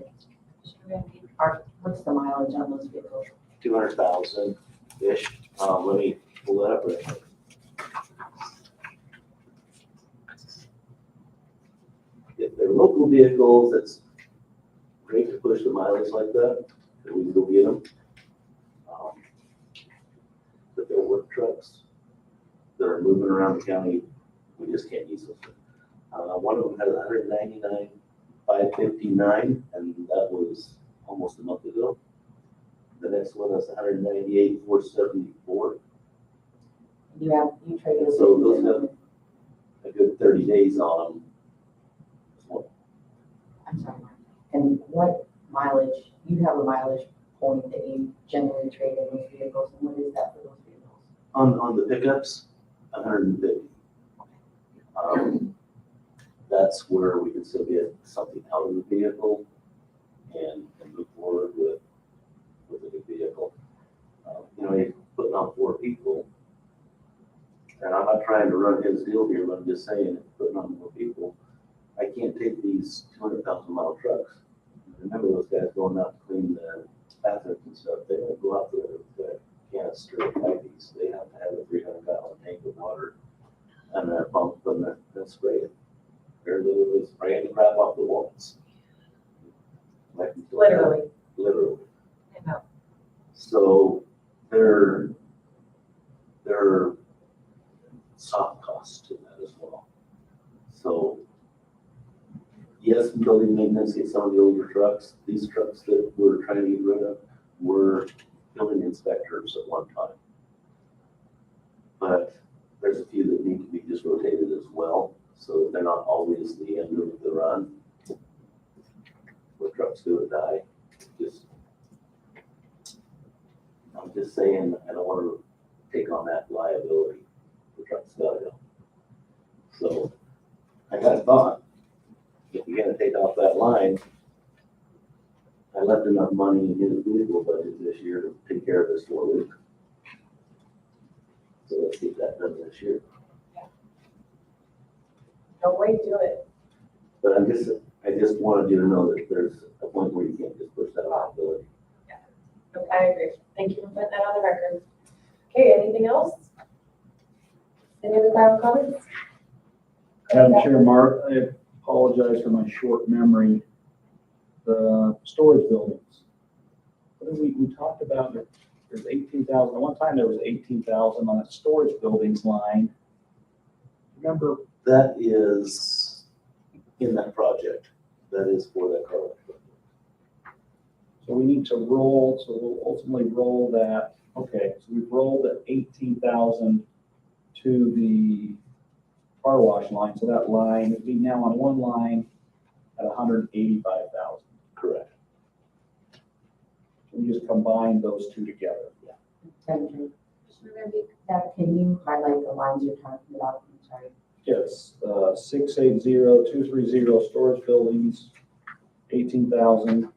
what's the mileage on those vehicles? 200,000-ish. Let me pull that up right quick. If they're local vehicles, it's great to push the mileage like that, and we can go get them. But they're work trucks that are moving around the county, we just can't use them. One of them has 199,559, and that was almost a month ago. The next one is 198,474. You trade those. So those have a good 30 days on them. I'm sorry, Mark. And what mileage, you have a mileage point that you generally trade in those vehicles, and what is that for those vehicles? On the pickups, 150. That's where we can still get something out of the vehicle and move forward with a good vehicle. You know, he's putting on 4 people. And I'm not trying to run his deal here, but I'm just saying, putting on more people. I can't take these 200,000-mile trucks. Remember those guys going out to clean the bathrooms and stuff, they don't go out there with a canister of pipes. They have to have a 300-gallon tank of water and a pump and spray it. They're literally spraying the crap off the walls. Literally. Literally. I know. So there are soft costs to that as well. So yes, building maintenance gets some of the older trucks. These trucks that we're trying to get rid of were building inspectors at one time. But there's a few that need to be just rotated as well, so they're not always the end of the run. Where trucks do or die. I'm just saying, I don't want to take on that liability. The truck's gotta go. So I got a thought. If you're gonna take off that line, I left enough money in his vehicle budget this year to take care of this 4 weeks. So let's get that done this year. Don't wait, do it. But I just wanted you to know that there's a point where you can't just push that liability. Okay, I agree. Thank you for putting that on the record. Okay, anything else? Any other final comments? Madam Chair, Mark, I apologize for my short memory. The storage buildings. What did we talked about, there's 18,000, at one time there was 18,000 on that storage buildings line. Remember? That is in that project. That is for that car. So we need to roll, so we'll ultimately roll that, okay, so we've rolled that 18,000 to the car wash line, so that line would be now on one line at 185,000. Correct. We just combine those two together. Madam Chair, can you highlight the lines you're talking about? I'm sorry. Yes, 680-230 storage buildings, 18,000.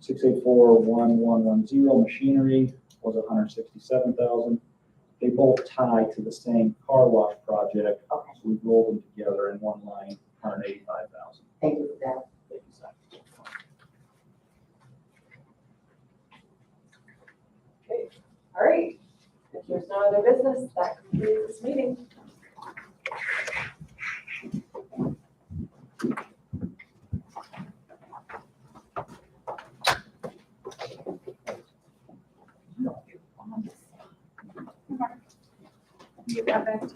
684-1110 machinery was 167,000. They both tie to the same car wash project. Okay. So we rolled them together in one line, 185,000. Thank you for that. Okay, all right. If there's no other business, that concludes this meeting. Give that back to